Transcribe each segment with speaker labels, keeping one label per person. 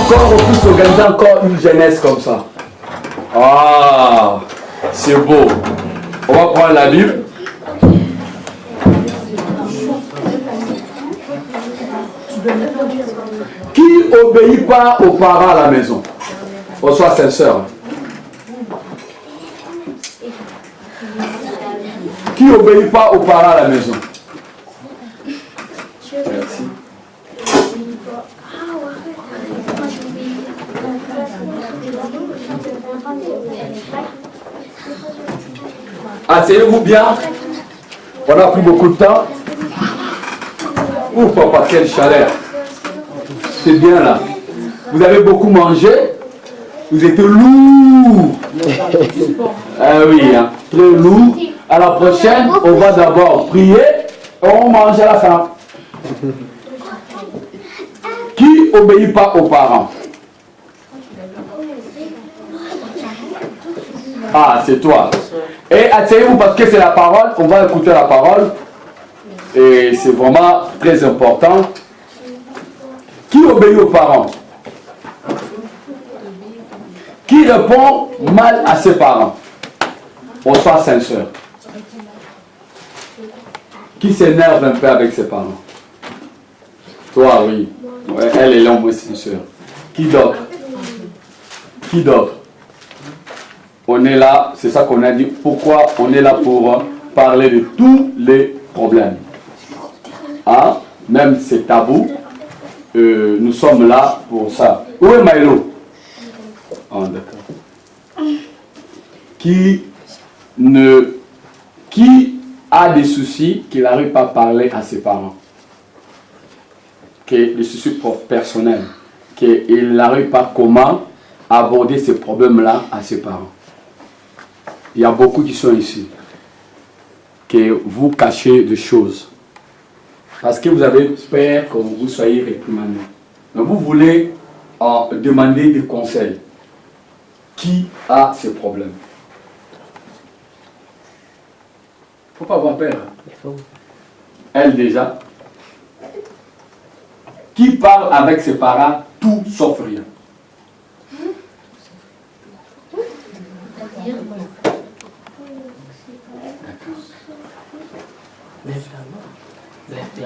Speaker 1: Quand on puisse organiser encore une jeunesse comme ça. Ah, c'est beau. On va prendre la Bible. Qui obéit pas aux parents à la maison? Bonsoir, sœur. Qui obéit pas aux parents à la maison? Merci. Asseyez-vous bien. On n'a plus beaucoup de temps. Oh papa, quelle chaleur. C'est bien là. Vous avez beaucoup mangé. Vous êtes lourd. Ah oui, hein, très lourd. À la prochaine, on va d'abord prier et on mange à la fin. Qui obéit pas aux parents? Ah, c'est toi. Et asseyez-vous parce que c'est la parole. On va écouter la parole. Et c'est vraiment très important. Qui obéit aux parents? Qui répond mal à ses parents? Bonsoir, Saint-Sœur. Qui s'énerve un peu avec ses parents? Toi, oui. Ouais, elle est là, moi, Saint-Sœur. Qui d'autre? Qui d'autre? On est là, c'est ça qu'on a dit. Pourquoi on est là pour parler de tous les problèmes? Hein? Même c'est tabou. Nous sommes là pour ça. Où est Maïlo? Oh, d'accord. Qui a des soucis qu'il n'arrive pas à parler à ses parents? Des soucis personnels. Qu'il n'arrive pas comment aborder ces problèmes-là à ses parents. Il y a beaucoup qui sont ici. Que vous cachez des choses. Parce que vous avez peur que vous soyez réprimandé. Donc vous voulez demander des conseils. Qui a ce problème? Il ne faut pas avoir peur. Elle déjà. Qui parle avec ses parents tout sauf rien?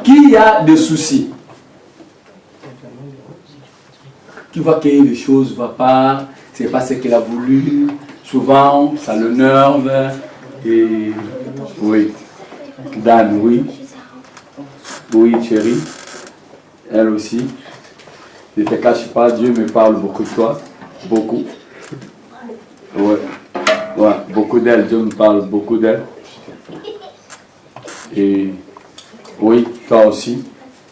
Speaker 1: Qui a des soucis? Qui voit qu'il y a des choses ne vont pas, c'est pas ce qu'il a voulu, souvent ça le nerve, et oui. Dan, oui. Oui, chérie. Elle aussi. Ne te cache pas, Dieu me parle beaucoup de toi. Beaucoup. Ouais. Ouais, beaucoup d'elle, Dieu me parle beaucoup d'elle. Et oui, toi aussi.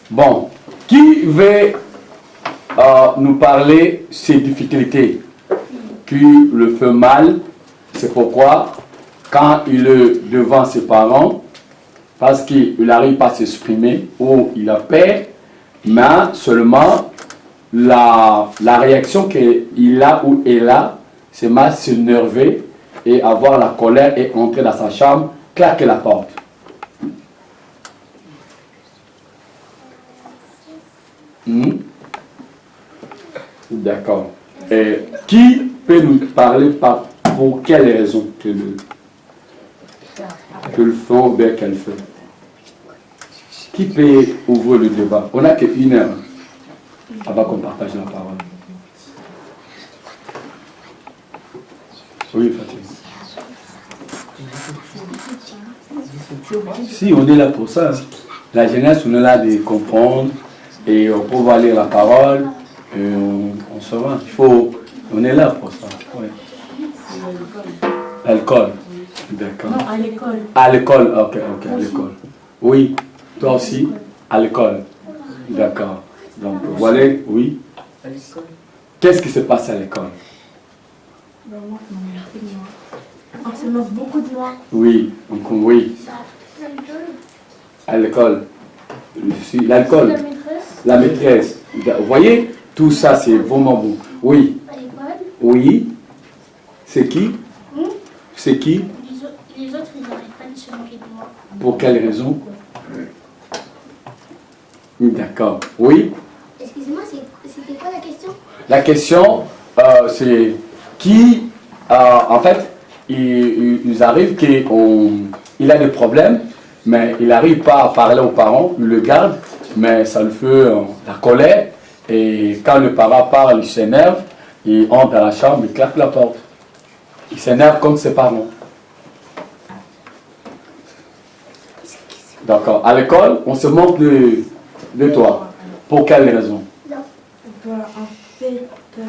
Speaker 1: Bon, qui veut nous parler de ces difficultés qui le fait mal? C'est pourquoi, quand il est devant ses parents, parce qu'il n'arrive pas à s'exprimer ou il a peur, mais seulement la réaction qu'il a ou elle a, c'est mal s'énerver et avoir la colère et entrer dans sa chambre, claquer la porte. D'accord. Et qui peut nous parler pour quelle raison que le fond vers qu'elle fait? Qui peut ouvrir le débat? On n'a qu'une heure avant qu'on partage la parole. Oui, Fatima. Si, on est là pour ça. La jeunesse, on est là de comprendre et on peut voir lire la parole et on se rend. On est là pour ça. Ouais. L'alcool. D'accord.
Speaker 2: Non, à l'école.
Speaker 1: À l'école, ok, à l'école. Oui, toi aussi, à l'école. D'accord. Donc, voilà, oui. Qu'est-ce qui se passe à l'école?
Speaker 2: On se moque beaucoup de moi.
Speaker 1: Oui, donc oui. À l'école. L'alcool. La maîtresse. Vous voyez, tout ça, c'est vraiment bon. Oui.
Speaker 3: À l'école.
Speaker 1: Oui. C'est qui? C'est qui?
Speaker 3: Les autres, ils n'arrêtent pas de se moquer de moi.
Speaker 1: Pour quelle raison? D'accord. Oui.
Speaker 3: Excusez-moi, c'était quoi la question?
Speaker 1: La question, c'est qui, en fait, il arrive qu'il a des problèmes, mais il n'arrive pas à parler aux parents, il le garde, mais ça lui fait la colère. Et quand le parent parle, il s'énerve, il entre dans la chambre, il claque la porte. Il s'énerve contre ses parents. D'accord. À l'école, on se moque de toi. Pour quelle raison?
Speaker 2: Bah, en fait, à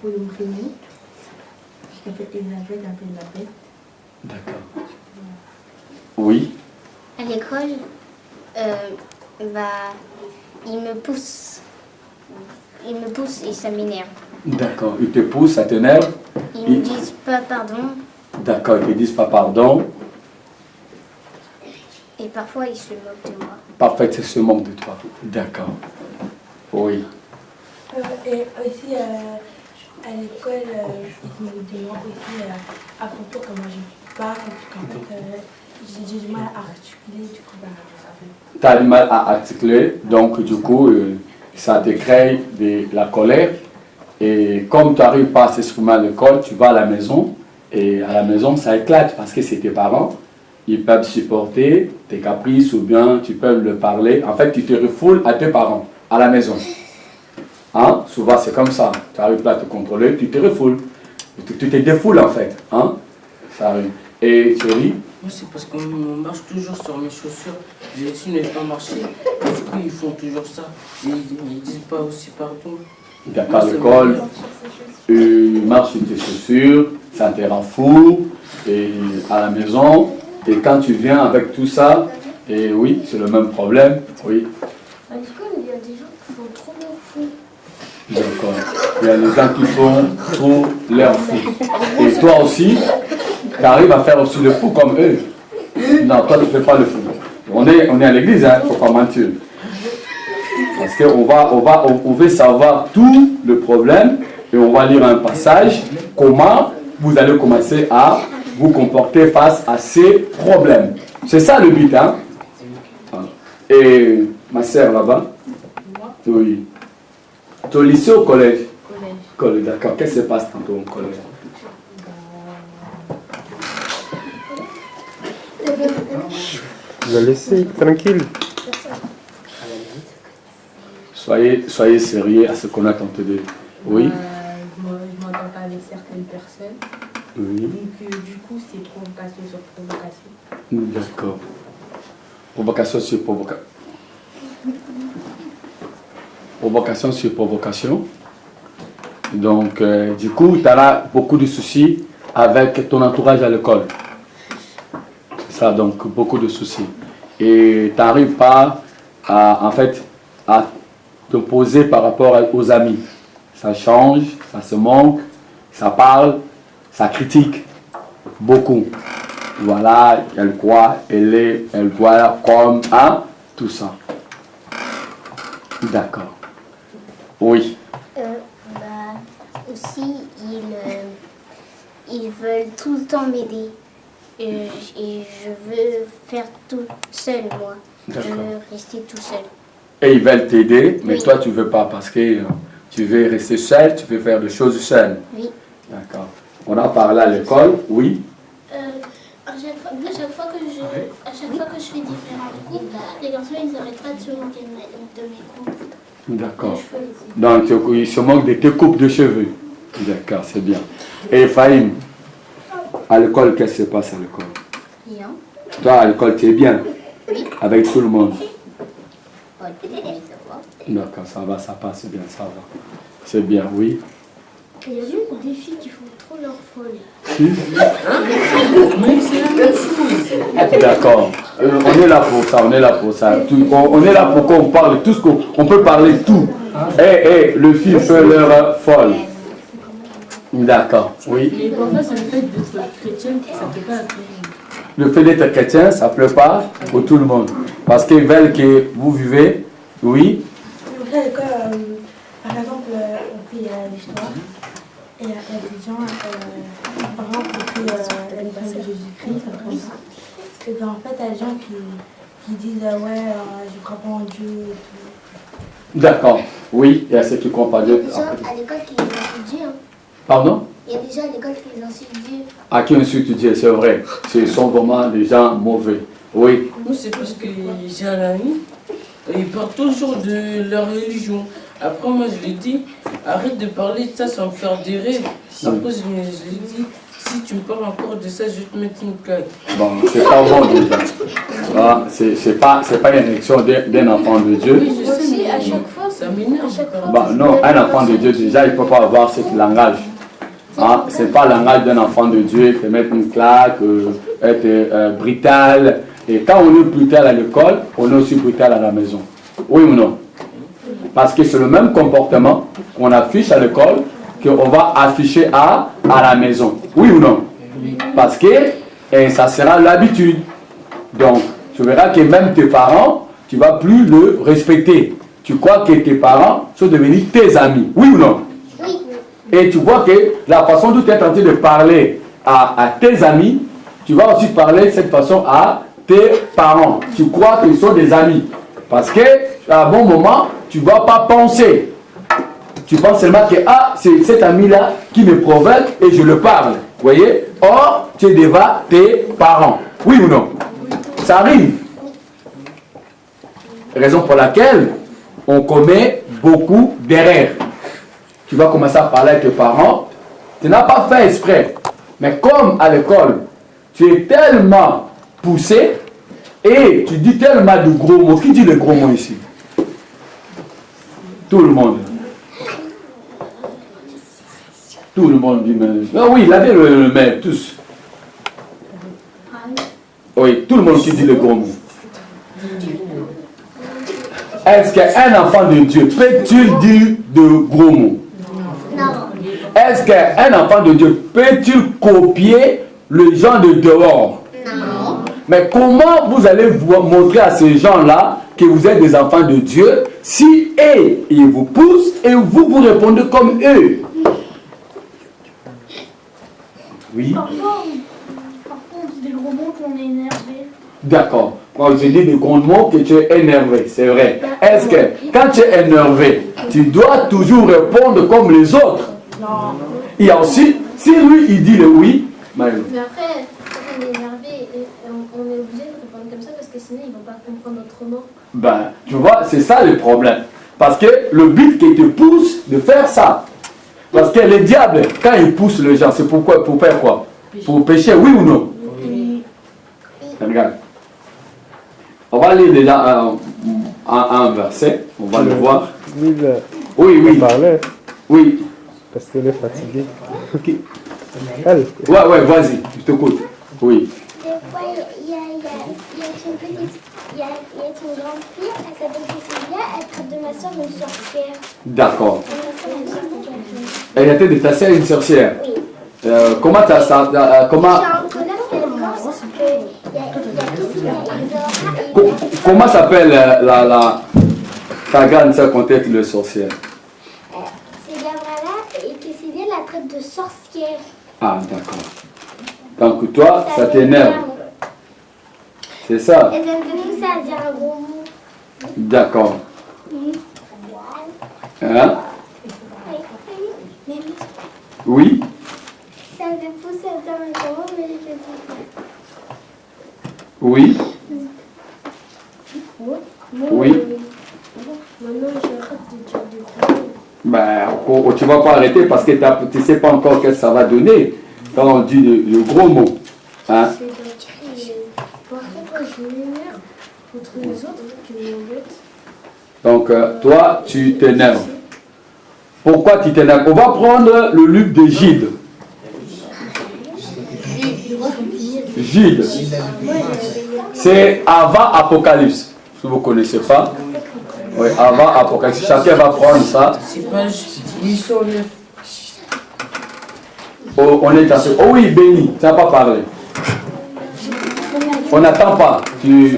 Speaker 2: cause de mon prénom, parce qu'en fait, il m'appelle un peu de la bête.
Speaker 1: D'accord. Oui.
Speaker 3: À l'école, il me pousse. Il me pousse et ça m'énerve.
Speaker 1: D'accord. Il te pousse, ça t'énerve.
Speaker 3: Ils me disent pas pardon.
Speaker 1: D'accord. Ils te disent pas pardon.
Speaker 3: Et parfois, ils se moquent de moi.
Speaker 1: Parfait, ils se moquent de toi. D'accord. Oui.
Speaker 2: Et aussi, à l'école, ils me demandent aussi à propos comment je parle, parce qu'en fait, j'ai du mal à articuler, du coup,
Speaker 1: Tu as du mal à articuler, donc du coup, ça te crée de la colère. Et comme tu n'arrives pas à s'exprimer à l'école, tu vas à la maison, et à la maison, ça éclate, parce que c'est tes parents. Ils peuvent supporter tes caprices ou bien tu peux le parler. En fait, tu te refoules à tes parents, à la maison. Hein? Souvent, c'est comme ça. Tu n'arrives pas à te contrôler, tu te refoules. Tu te défoules, en fait. Hein? Ça arrive. Et chérie?
Speaker 4: Moi, c'est parce qu'on marche toujours sur mes chaussures. J'ai essayé de ne pas marcher. Du coup, ils font toujours ça. Ils ne disent pas aussi pardon.
Speaker 1: À l'école, tu marches sur tes chaussures, ça te rend fou. Et à la maison, et quand tu viens avec tout ça, et oui, c'est le même problème. Oui.
Speaker 3: À l'école, il y a des gens qui font trop leur fou.
Speaker 1: D'accord. Il y a des gens qui font trop leur fou. Et toi aussi, tu arrives à faire aussi le fou comme eux. Non, toi, tu ne fais pas le fou. On est à l'église, il ne faut pas mentir. Parce qu'on veut savoir tout le problème et on va lire un passage, comment vous allez commencer à vous comporter face à ces problèmes. C'est ça le but, hein? Et ma sœur là-bas? Oui. Tu es au lycée ou au collège? Collège, d'accord. Qu'est-ce qui se passe tantôt au collège?
Speaker 5: Vous allez laisser tranquille.
Speaker 1: Soyez sérieux à ce qu'on a tenté de... Oui?
Speaker 2: je m'entends pas avec certaines personnes.
Speaker 1: Oui.
Speaker 2: Donc, du coup, c'est provocation sur provocation.
Speaker 1: D'accord. Provocation sur provocation. Provocation sur provocation. Donc, du coup, tu as beaucoup de soucis avec ton entourage à l'école. C'est ça, donc, beaucoup de soucis. Et tu n'arrives pas à, en fait, à te poser par rapport aux amis. Ça change, ça se manque, ça parle, ça critique. Beaucoup. Voilà, elle croit, elle voit comme un, tout ça. D'accord. Oui.
Speaker 3: Aussi, ils veulent tout le temps m'aider. Et je veux faire tout seul, moi. Je veux rester tout seul.
Speaker 1: Et ils veulent t'aider, mais
Speaker 3: oui.
Speaker 1: Toi, tu ne veux pas parce que tu veux rester seul, tu veux faire des choses seul.
Speaker 3: Oui.
Speaker 1: D'accord. On a parlé à l'école, oui.
Speaker 3: À chaque fois que je fais différents coupes, les garçons, ils n'arrêtent pas de se moquer de mes coupes.
Speaker 1: D'accord. Donc, ils se moquent de tes coupes de cheveux. D'accord, c'est bien. Et Ephraim, à l'école, qu'est-ce qui se passe à l'école?
Speaker 3: Rien.
Speaker 1: Toi, à l'école, tu es bien?
Speaker 3: Oui.
Speaker 1: Avec tout le monde?
Speaker 3: D'accord,
Speaker 1: ça va, ça passe bien, ça va. C'est bien, oui.
Speaker 3: Il y a même des filles qui font trop leur folie.
Speaker 1: D'accord. On est là pour ça, on est là pour ça. On est là pour qu'on parle tout ce qu'on peut parler tout. Le fille fait leur folle. D'accord, oui.
Speaker 2: Mais parfois, c'est le fait d'être chrétien, ça ne plaît pas à tout le monde.
Speaker 1: Le fait d'être chrétien, ça ne plaît pas pour tout le monde. Parce qu'ils veulent que vous vivez, oui.
Speaker 2: Après, à l'école, par exemple, on fait l'histoire. Et il y a des gens, par exemple, on fait l'histoire de Jésus-Christ, comme ça. Et bien, en fait, il y a des gens qui disent ouais, je crois pas en Dieu et tout.
Speaker 1: D'accord. Oui, il y a ceux qui croient pas
Speaker 3: Il y a
Speaker 1: Dieu.
Speaker 3: des gens à l'école qui les insultent Dieu. Hein.
Speaker 1: Pardon?
Speaker 3: Il y a des gens à l'école qui les insultent Dieu.
Speaker 1: À qui insulte Dieu, c'est vrai. Ce sont vraiment des gens mauvais. Oui.
Speaker 4: Moi, c'est parce que j'ai un ami, il parle toujours de leur religion. Après, moi, je lui dis, arrête de parler de ça, ça va me faire des rêves. Après, je lui dis, si tu me parles encore de ça, je vais te mettre une claque.
Speaker 1: Bon, c'est pas bon déjà. Ah, c'est pas une élection d'un enfant de Dieu.
Speaker 4: Oui, je sais,
Speaker 3: Aussi,
Speaker 4: mais
Speaker 3: à chaque fois,
Speaker 4: ça m'énerve.
Speaker 1: Bah, non, un enfant de Dieu, déjà, il ne peut pas avoir ce langage. Hein? Ce n'est pas le langage d'un enfant de Dieu, il faut mettre une claque, être brutal. Et quand on est brutal à l'école, on est aussi brutal à la maison. Oui ou non? Parce que c'est le même comportement qu'on affiche à l'école qu'on va afficher à la maison. Oui ou non? Parce que ça sera l'habitude. Donc, tu verras que même tes parents, tu ne vas plus le respecter. Tu crois que tes parents sont devenus tes amis. Oui ou non?
Speaker 3: oui.
Speaker 1: Et tu vois que la façon dont tu es en train de parler à tes amis, tu vas aussi parler de cette façon à tes parents. Tu crois qu'ils sont des amis. Parce que à un bon moment, tu ne vas pas penser. Tu penses seulement que c'est cet ami-là qui me provoque et je le parle. Vous voyez? Or, tu es devant tes parents. Oui ou non? Ça arrive. Raison pour laquelle on commet beaucoup d'erreurs. Tu vas commencer à parler avec tes parents. Tu n'as pas fait exprès. Mais comme à l'école, tu es tellement poussé et tu dis tellement de gros mots. Qui dit les gros mots ici? Tout le monde. Tout le monde dit mais... Ah oui, lavez le main, tous. Oui, tout le monde qui dit les gros mots. Est-ce qu'un enfant de Dieu peut-il dire de gros mots?
Speaker 3: Non.
Speaker 1: Est-ce qu'un enfant de Dieu peut-il copier le gens de dehors?
Speaker 3: Non.
Speaker 1: Mais comment vous allez vous montrer à ces gens-là que vous êtes des enfants de Dieu si eux, ils vous poussent et vous répondez comme eux? Oui.
Speaker 3: Parfois, on dit des gros mots qu'on est énervé.
Speaker 1: D'accord. Quand je dis des gros mots que tu es énervé, c'est vrai. Est-ce que quand tu es énervé, tu dois toujours répondre comme les autres?
Speaker 2: Non.
Speaker 1: Il y a aussi, si lui il dit le oui, Maëlle.
Speaker 3: Mais après, quand on est énervé, on est obligé de répondre comme ça parce que sinon ils vont pas comprendre autrement.
Speaker 1: Ben, tu vois, c'est ça le problème. Parce que le but qui te pousse de faire ça. Parce que le diable, quand il pousse les gens, c'est pourquoi? Pour faire quoi? Pour pécher, oui ou non?
Speaker 2: Oui.
Speaker 1: Regarde. On va lire déjà un verset, on va le voir.
Speaker 5: Oui,
Speaker 1: Oui, oui,
Speaker 5: parlait
Speaker 1: oui.
Speaker 5: parce qu'elle est fatiguée.
Speaker 1: Qui?
Speaker 5: Elle.
Speaker 1: Ouais, vas-y, je t'écoute. Oui.
Speaker 3: Des fois, il y a une grande fille, elle s'appelle Cécilia, elle traite de ma soeur une sorcière.
Speaker 1: D'accord.
Speaker 3: Ma soeur une sorcière.
Speaker 1: Elle était de ta sœur une sorcière.
Speaker 3: Oui.
Speaker 1: Comment tu as comment,
Speaker 3: Je suis en colère qu'elle pense qu'il y a Cécilia et Zora et
Speaker 1: comment s'appelle ta grande sœur quand elle est le sorcière?
Speaker 3: c'est Gabriela et Cécilia la traite de sorcière.
Speaker 1: Ah, d'accord. Donc toi, ça t'énerve. C'est ça?
Speaker 3: Elle vient de pousser à dire un gros mot.
Speaker 1: D'accord. Hein? Oui?
Speaker 3: Ça me fait pousser à dire un gros mot, mais je te dis
Speaker 1: Oui? Oui?
Speaker 3: maintenant j'arrête de dire des gros mots.
Speaker 1: Ben, tu ne vas pas arrêter parce que tu ne sais pas encore ce que ça va donner quand on dit le gros mot. Hein?
Speaker 3: Parfois quand je m'énerve contre les autres qui m'embêtent.
Speaker 1: Donc, toi, tu t'énerves. Pourquoi tu t'énerves? On va prendre le livre de Gide. Gide. C'est avant Apocalypse. Si vous ne connaissez pas. Oui, avant Apocalypse. Chacun va prendre ça.
Speaker 4: C'est pas 809.
Speaker 1: Oh, on est assez. Oh oui, béni. Tu n'as pas parlé. On n'attend pas. Oui.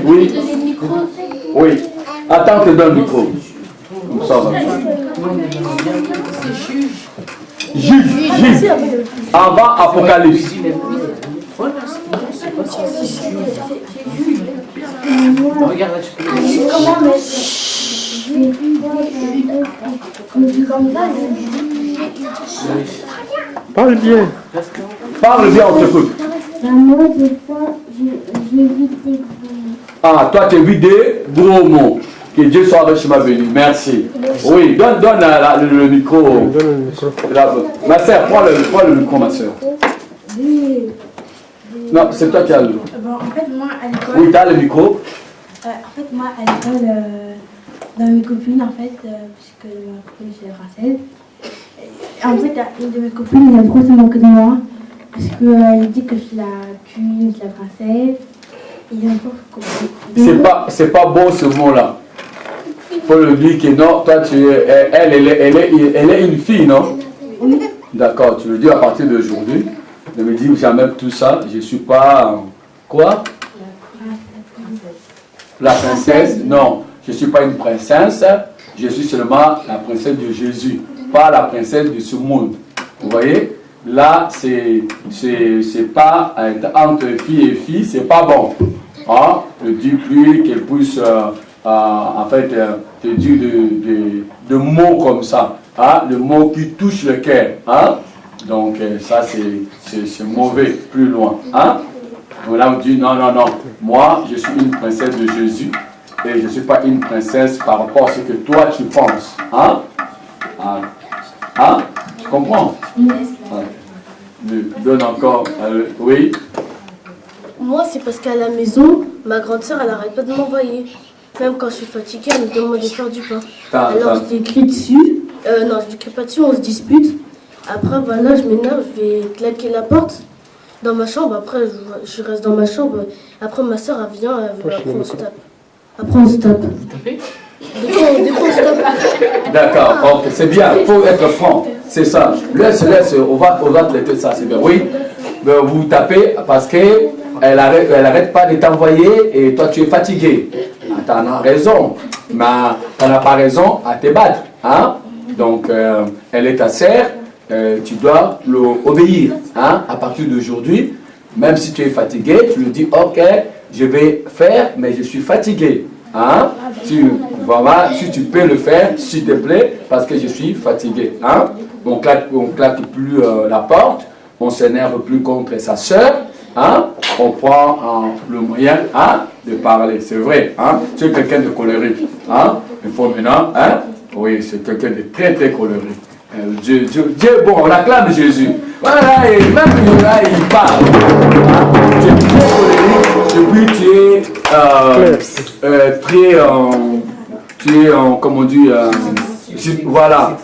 Speaker 1: Oui. Attends, je te donne le micro. Comme ça, va. Juge. Avant Apocalypse.
Speaker 4: Voilà, c'est pas ça. Regarde là, tu peux.
Speaker 2: Comme ça,
Speaker 5: Parle bien.
Speaker 1: Parle bien, on t'écoute.
Speaker 3: Moi, des fois, j'évite des gros.
Speaker 1: Ah, toi, tu évites des gros mots. Que Dieu soit richement béni. Merci. Oui, donne le micro.
Speaker 5: Donne le micro.
Speaker 1: Ma soeur, prends le micro, ma soeur. Non, c'est toi qui as le micro.
Speaker 2: Bon, en fait, moi, à l'école...
Speaker 1: Oui, tu as le micro.
Speaker 2: En fait, moi, à l'école, dans mes copines, en fait, puisque ma copine, c'est française, en fait, une de mes copines, elle a trop se moquer de moi, parce qu'elle dit que je suis la cuite, la française, et il y a encore...
Speaker 1: C'est pas bon ce mot-là. Il faut le dire que non, toi, elle est une fille, non?
Speaker 2: Oui.
Speaker 1: D'accord, tu le dis à partir d'aujourd'hui. Ne me dis jamais tout ça, je ne suis pas... Quoi? La princesse? Non, je ne suis pas une princesse, je suis seulement la princesse de Jésus, pas la princesse de ce monde. Vous voyez? Là, c'est pas entre fille et fille, c'est pas bon. Hein? Ne dis plus qu'elle puisse en fait te dire de mots comme ça, hein? De mots qui touchent le cœur. Hein? Donc ça c'est mauvais, plus loin. Hein? Donc là on dit non, moi je suis une princesse de Jésus et je ne suis pas une princesse par rapport à ce que toi tu penses. Hein? Hein? Tu comprends? Donne encore. Oui?
Speaker 6: Moi, c'est parce qu'à la maison, ma grande sœur, elle arrête pas de m'envoyer. Même quand je suis fatiguée, elle me demande de faire du pain. Alors je l'écris dessus. Non, je l'écris pas dessus, on se dispute. Après, voilà, je m'énerve, je vais claquer la porte dans ma chambre. Après, je reste dans ma chambre. Après, ma soeur, elle vient, après, on se tape. Après, on se tape. Des fois, on se tape.
Speaker 1: D'accord, ok, c'est bien, il faut être franc. C'est ça. Laisse, on va traiter ça, c'est bien. Oui, mais vous tapez parce qu'elle arrête pas de t'envoyer et toi, tu es fatigué. Tu en as raison, mais tu n'as pas raison à te battre. Hein? Donc, elle est ta sœur. Tu dois l'obéir. Hein? À partir d'aujourd'hui, même si tu es fatigué, tu lui dis ok, je vais faire, mais je suis fatigué. Hein? Voilà, si tu peux le faire, s'il te plaît, parce que je suis fatigué. Hein? On claque plus la porte, on s'énerve plus contre sa soeur. Hein? On prend le moyen de parler. C'est vrai. Hein? Tu es quelqu'un de colérique. Hein? Il faut maintenant. Hein? Oui, c'est quelqu'un de très très colérique. Dieu est bon, on acclame Jésus. Voilà, et même là, il parle. Hein? Tu es très colérique, et puis tu es comment on dit, voilà,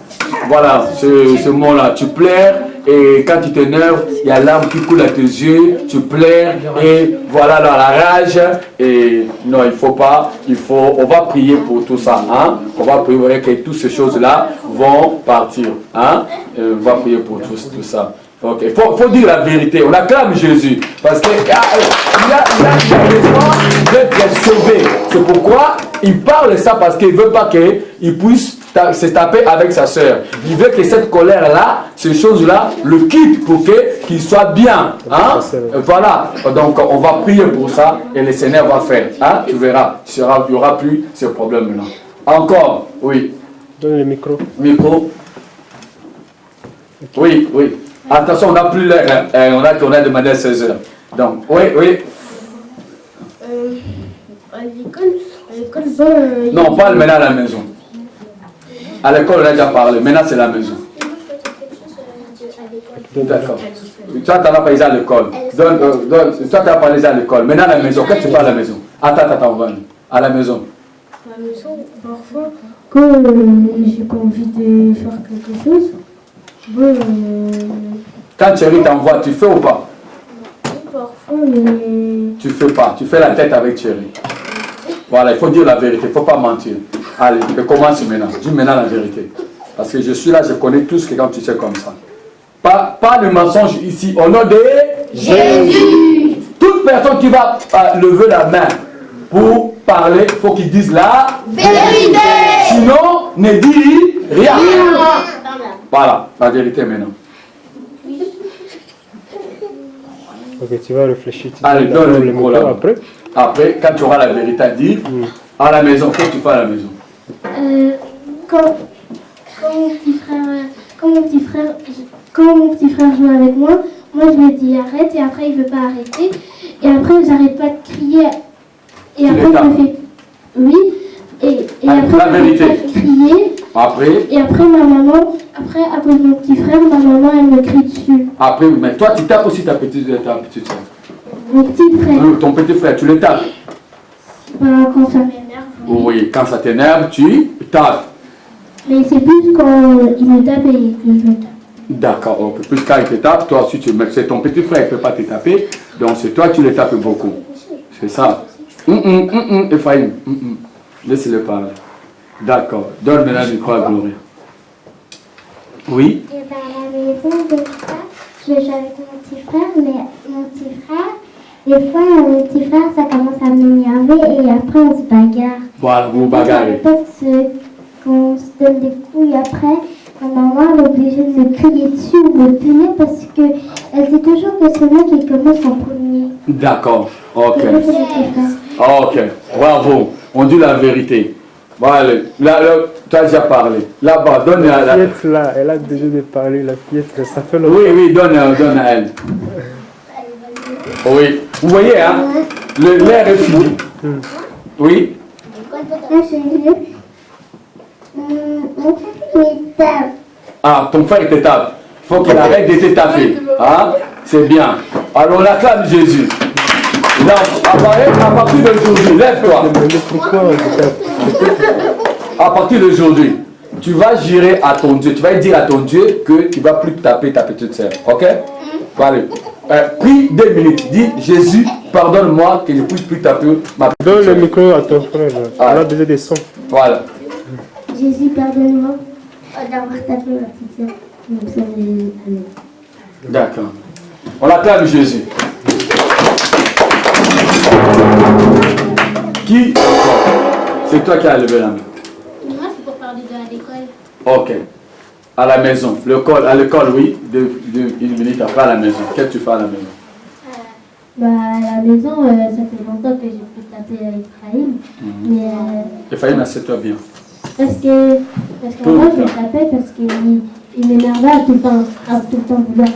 Speaker 1: ce mot-là, tu pleures, et quand tu t'énerves, il y a l'âme qui coule à tes yeux, tu pleures, et voilà la rage, et non, il faut pas, on va prier pour tout ça, hein? On va prier que toutes ces choses-là vont partir, hein? On va prier pour tout ça. Ok, il faut dire la vérité, on acclame Jésus, parce qu'il a besoin d'être sauvé. C'est pourquoi il parle ça, parce qu'il ne veut pas qu'il puisse se taper avec sa soeur. Il veut que cette colère-là, ces choses-là, le quittent pour qu'il soit bien. Hein? Voilà, donc on va prier pour ça et le Seigneur va faire. Hein? Tu verras, il n'y aura plus ce problème-là. Encore, oui.
Speaker 5: Donne le micro.
Speaker 1: Micro. Oui. Attention, on n'a plus l'heure. On a demandé à 16 heures. Donc, oui.
Speaker 3: À l'école,
Speaker 1: Non, parle maintenant à la maison. À l'école, on a déjà parlé. Maintenant, c'est la maison. D'accord. Toi, tu n'as pas déjà à l'école. Toi, tu n'as pas déjà à l'école. Maintenant, à la maison. Qu'est-ce que tu fais à la maison? Attends, on va aller. À la maison.
Speaker 3: À la maison, parfois, quand j'ai pas envie de faire quelque chose,
Speaker 1: quand Thierry t'envoie, tu fais ou pas?
Speaker 3: Parfois, mais...
Speaker 1: Tu fais pas. Tu fais la tête avec Thierry. Voilà, il faut dire la vérité. Il ne faut pas mentir. Allez, je commence maintenant. Dis maintenant la vérité. Parce que je suis là, je connais tout ce que quand tu sais comme ça. Pas de mensonge ici. Au nom de Jésus. Toute personne qui va lever la main pour parler, il faut qu'il dise la vérité. Sinon, ne dis rien. Voilà, la vérité maintenant.
Speaker 5: Ok, tu vas réfléchir.
Speaker 1: Allez, donne le micro là.
Speaker 5: Après,
Speaker 1: quand tu auras la vérité à dire, à la maison, qu'est-ce que tu fais à la maison?
Speaker 3: quand mon petit frère joue avec moi, moi je lui dis arrête et après il veut pas arrêter. Et après j'arrête pas de crier. Et après je me fais oui. Et après
Speaker 1: la vérité.
Speaker 3: j'arrête pas de crier.
Speaker 1: Après,
Speaker 3: Et après ma maman, à cause de mon petit frère, ma maman elle me crie dessus.
Speaker 1: après, mais toi tu tapes aussi ta petite soeur.
Speaker 3: Mon petit frère,
Speaker 1: Ton petit frère, tu le tapes.
Speaker 3: bah, quand ça m'énerve.
Speaker 1: Oui, quand ça t'énerve, tu tapes.
Speaker 3: Mais c'est plus quand il me tape et que je le tape.
Speaker 1: D'accord, ok. Plus quand il te tape, toi aussi, c'est ton petit frère qui ne peut pas te taper, donc c'est toi qui le tapes beaucoup. C'est ça. Ephraïm, laisse-le parler. D'accord. Donne maintenant le micro à Gloria. Oui.
Speaker 3: Et ben, à la maison, des fois, je joue avec mon petit frère, mais mon petit frère, des fois, mon petit frère, ça commence à m'énerver et après, on se bagarre.
Speaker 1: Voilà, vous vous bagarrez.
Speaker 3: Qu'on se donne des couilles après, ma maman est obligée de me crier dessus ou me punir parce qu'elle sait toujours que c'est moi qui commence en premier.
Speaker 1: D'accord, ok.
Speaker 3: Et moi, c'est mon petit frère.
Speaker 1: Ok, bravo. On dit la vérité. Voilà, là, tu as déjà parlé. Là-bas, donne à
Speaker 5: La
Speaker 1: la...
Speaker 5: fillette là, elle a déjà de parler, la fillette, ça fait longtemps.
Speaker 1: Oui, donne à elle. Oui, vous voyez, hein, l'air est fini. Oui,
Speaker 3: Moi, je dis, mon frère, il tape.
Speaker 1: ah, ton frère te tape. Il faut qu'il arrête de te taper. Hein? C'est bien. Alors, on acclame Jésus. Là, à partir d'aujourd'hui, lève-toi.
Speaker 5: Mais pourquoi on se tape?
Speaker 1: À partir d'aujourd'hui, tu vas jurer à ton Dieu, tu vas dire à ton Dieu que tu ne vas plus taper ta petite sœur. Ok? Allez. Prie 2 minutes. Dis, Jésus, pardonne-moi que je ne puisse plus taper ma petite
Speaker 5: Donne le
Speaker 1: sœur.
Speaker 5: micro à ton frère, là.
Speaker 1: Ah.
Speaker 5: Elle a besoin des sons.
Speaker 1: Voilà.
Speaker 3: Jésus, pardonne-moi d'avoir tapé ma petite soeur. Vous savez,
Speaker 1: D'accord. On acclame Jésus. Qui? C'est toi qui as levé la main.
Speaker 3: moi, c'est pour parler de l'école.
Speaker 1: Ok. À la maison. À l'école, oui. Une minute après à la maison. Qu'est-ce que tu fais à la maison?
Speaker 3: Bah, à la maison, ça fait longtemps que j'ai pu taper Ephraïm. Mais
Speaker 1: Ephraïm, assieds-toi bien.
Speaker 3: parce que moi, je le tapais parce qu'il m'énervait à tout le temps vouloir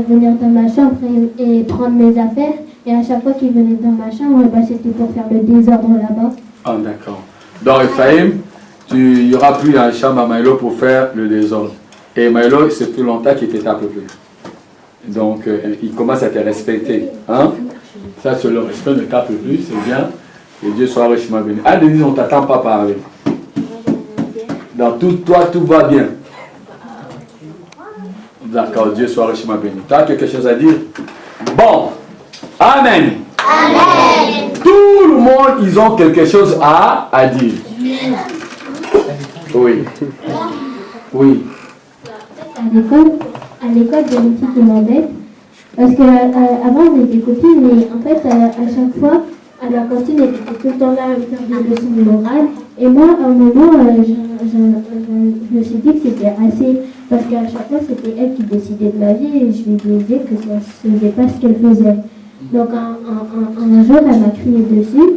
Speaker 3: venir dans ma chambre et prendre mes affaires. Et à chaque fois qu'il venait dans ma chambre, bah, c'était pour faire le désordre là-bas.
Speaker 1: Ah, d'accord. Donc, Ephraïm, il n'y aura plus dans la chambre à Maïlo pour faire le désordre. Et Maïlo, c'est plus longtemps qu'il te tape plus. Donc, il commence à te respecter. Hein? Ça, c'est le respect, ne tape plus, c'est bien. Que Dieu soit richement béni. Ah, Denise, on ne t'attend pas parler. Dans tout, toi, tout va bien. D'accord, Dieu soit richement béni. Tu as quelque chose à dire? Bon. Amen. Amen. Tout le monde, ils ont quelque chose à dire. Oui. Oui.
Speaker 3: À l'école, il y a une fille qui m'embête. Parce qu'avant, on était copines, mais en fait, à chaque fois, à la cantine, elle était tout le temps là à me faire des leçons de morale. Et moi, à un moment, je me suis dit que c'était assez. Parce qu'à chaque fois, c'était elle qui décidait de ma vie et je lui disais que ça ne faisait pas ce qu'elle faisait. Donc, un jour, elle m'a crié dessus.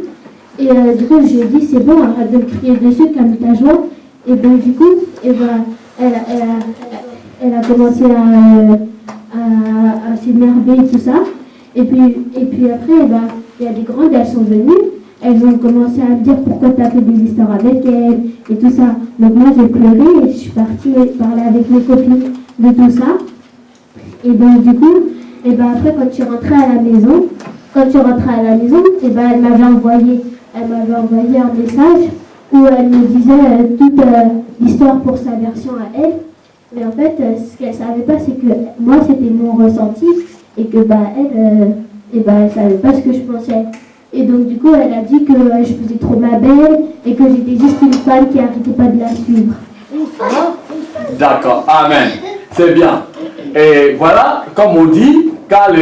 Speaker 3: Et du coup, je lui ai dit, c'est bon, arrête de me crier dessus, calme ta joie. Et donc, du coup, elle a commencé à s'énerver et tout ça. Et puis après, il y a des grandes, elles sont venues. Elles ont commencé à me dire pourquoi tu as fait des histoires avec elles et tout ça. Donc moi, j'ai pleuré et je suis partie parler avec mes copines de tout ça. Et donc du coup, après, quand tu rentrais à la maison, elle m'avait envoyé un message où elle me disait toute l'histoire pour sa version à elle. Mais en fait, ce qu'elle savait pas, c'est que moi, c'était mon ressenti et que elle savait pas ce que je pensais. Et donc, du coup, elle a dit que je faisais trop ma belle et que j'étais juste une femme qui arrêtait pas de la suivre.
Speaker 1: D'accord, amen. C'est bien. Et voilà, comme on dit, quand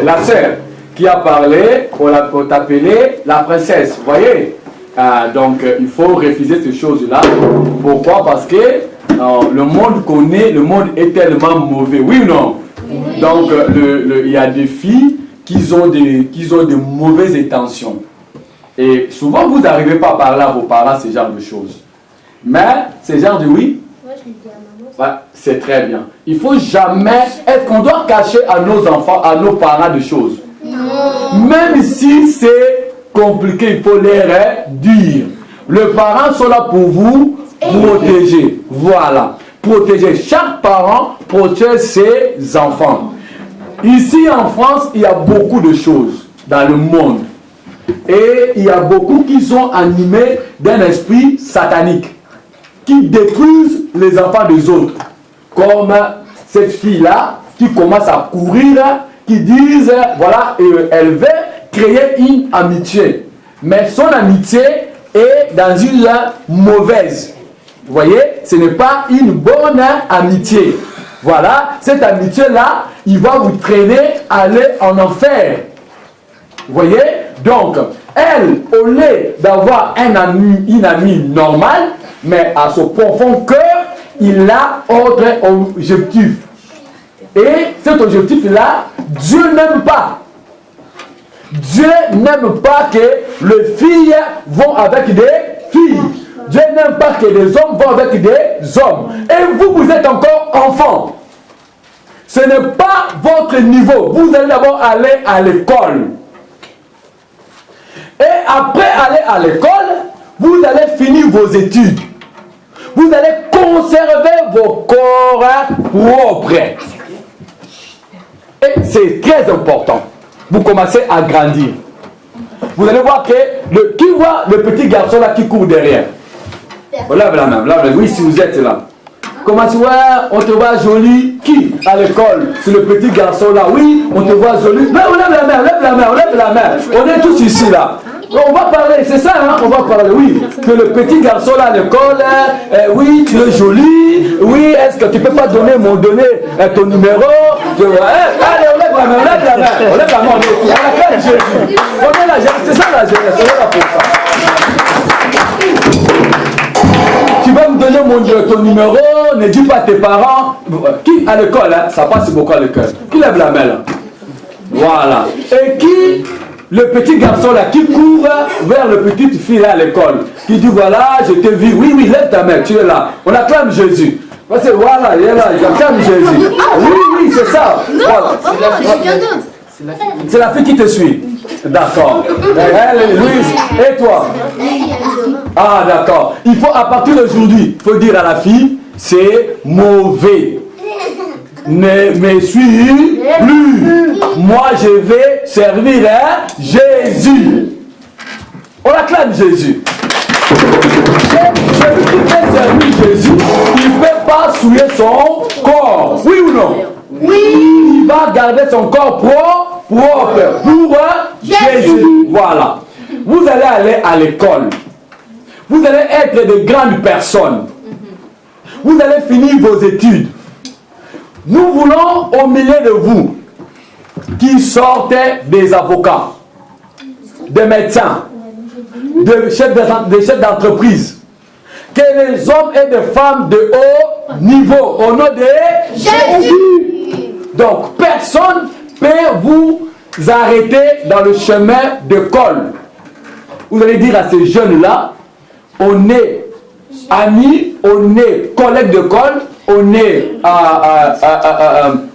Speaker 1: la sœur qui a parlé, on t'appelait la princesse, vous voyez? Donc, il faut refuser ces choses-là. Pourquoi? Parce que le monde connaît, le monde est tellement mauvais, oui ou non? Oui. Donc, il y a des filles qui ont de mauvaises intentions. Et souvent, vous n'arrivez pas à parler à vos parents ce genre de choses. Mais, ce genre de oui, Ouais, c'est très bien. Il faut jamais... Est-ce qu'on doit cacher à nos enfants, à nos parents des choses? Non. Même si c'est compliqué, il faut les dire. Les parents sont là pour vous protéger. Voilà. Protéger. Chaque parent protège ses enfants. Ici en France, il y a beaucoup de choses dans le monde. Et il y a beaucoup qui sont animés d'un esprit satanique, qui détruisent les enfants des autres. Comme cette fille-là, qui commence à courir, qui disent, voilà, elle veut créer une amitié. Mais son amitié est dans une mauvaise. Vous voyez, ce n'est pas une bonne amitié. Voilà, cette amitié-là, il va vous traîner à aller en enfer. Vous voyez? Donc, elle, au lieu d'avoir une amie normale, mais à son profond cœur, il a autre objectif. Et cet objectif-là, Dieu n'aime pas. Dieu n'aime pas que les filles vont avec des filles. Dieu n'aime pas que les hommes vont avec des hommes. Et vous, vous êtes encore enfant. Ce n'est pas votre niveau. Vous allez d'abord aller à l'école. Et après aller à l'école, vous allez finir vos études. Vous allez conserver vos corps propres. Et c'est très important. Vous commencez à grandir. Vous allez voir que qui voit le petit garçon là qui court derrière? Lève la main, oui, si vous êtes là. Comment tu vois, on te voit joli. Qui à l'école? C'est le petit garçon là. Oui, on te voit joli. Mais on lève la main, on lève la main. On est tous ici là. On va parler, c'est ça, hein? On va parler, oui. Que le petit garçon là à l'école, oui, tu es joli. Oui, est-ce que tu peux pas donner ton numéro? Allez, on lève la main, on lève la main. On lève la main, on est là. On appelle Jésus. On est là, c'est ça la jeunesse, on est là pour ça. Tu vas me donner ton numéro, ne dis pas à tes parents. Qui à l'école, hein? Ça passe beaucoup à l'école. Qui lève la main là? Voilà. Et qui, le petit garçon là, qui court vers le petite fille là à l'école, qui dit voilà, je t'ai vu. Oui, oui, lève ta main, tu es là. On acclame Jésus. Parce que voilà, il est là, il acclame Jésus. Oui, oui, c'est ça. Voilà. C'est la fille qui te suit. D'accord. Elle, Louise, et toi? Ah, d'accord. Il faut, à partir d'aujourd'hui, il faut dire à la fille, c'est mauvais. Ne me suis plus. Moi, je vais servir Jésus. On acclame Jésus. Celui qui fait servir Jésus, il ne peut pas souiller son corps. Oui ou non? Oui. Il va garder son corps propre pour Jésus. Voilà. Vous allez aller à l'école. Vous allez être de grandes personnes. Vous allez finir vos études. Nous voulons au milieu de vous qui sortent des avocats, des médecins, des chefs d'entreprise, que les hommes et les femmes de haut niveau, au nom de Jésus. Donc, personne ne peut vous arrêter dans le chemin de col. Vous allez dire à ces jeunes-là, on est amis, on est collègues de col, on est,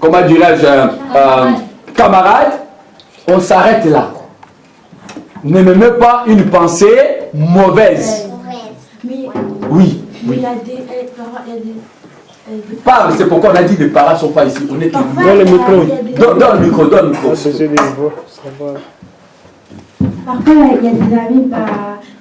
Speaker 1: comment dirais-je, camarades, on s'arrête là. Ne me mets pas une pensée mauvaise. Oui.
Speaker 2: Mais il y a des
Speaker 1: parle, c'est pourquoi on a dit que les parents ne sont pas ici. On est
Speaker 5: dans le micro.
Speaker 1: Dans le micro, dans le micro.
Speaker 2: Parfois, il y a des amis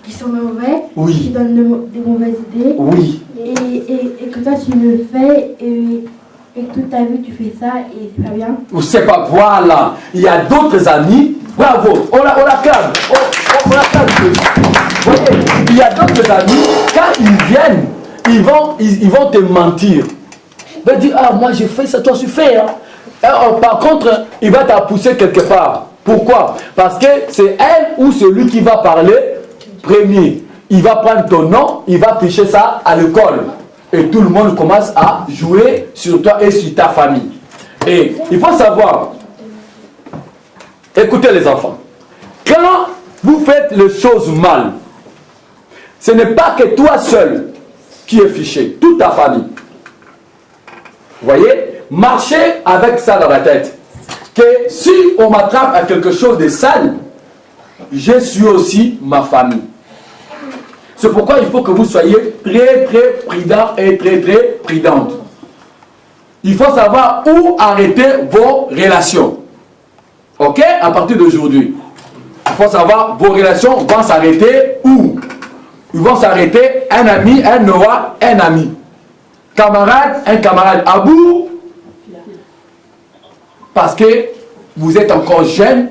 Speaker 2: qui sont mauvais,
Speaker 1: oui,
Speaker 2: qui donnent des mauvaises idées.
Speaker 1: Oui.
Speaker 2: Et que toi, tu le fais et toute ta vie, tu fais ça et c'est pas bien.
Speaker 1: C'est pas, voilà. Il y a d'autres amis. Bravo. On l'acclame. On l'acclame. Vous voyez, il y a d'autres amis, quand ils viennent, ils vont te mentir. Ils vont dire, ah, moi j'ai fait ça, toi tu fais. Hein. Par contre, il va te pousser quelque part. Pourquoi? Parce que c'est elle ou celui qui va parler premier. Il va prendre ton nom, il va afficher ça à l'école. Et tout le monde commence à jouer sur toi et sur ta famille. Et il faut savoir, écoutez les enfants, quand vous faites les choses mal, ce n'est pas que toi seul qui est fiché, toute ta famille. Vous voyez? Marchez avec ça dans la tête. Que si on m'attrape à quelque chose de sale, je suis aussi ma famille. C'est pourquoi il faut que vous soyez très très prudents et très très prudentes. Il faut savoir où arrêter vos relations. Ok? À partir d'aujourd'hui. Il faut savoir vos relations vont s'arrêter où? Ils vont s'arrêter un ami, un Noah, un ami. Camarade, un camarade. À bout. Parce que vous êtes encore jeune.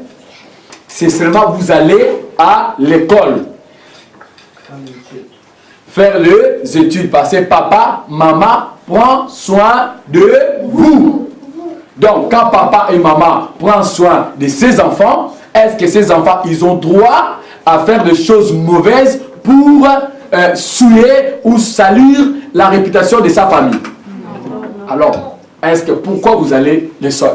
Speaker 1: C'est seulement vous allez à l'école. Faire les études. Parce que papa, maman prend soin de vous. Donc, quand papa et maman prennent soin de ses enfants, est-ce que ces enfants, ils ont droit à faire des choses mauvaises pour souiller ou salir la réputation de sa famille? Alors, pourquoi vous allez le faire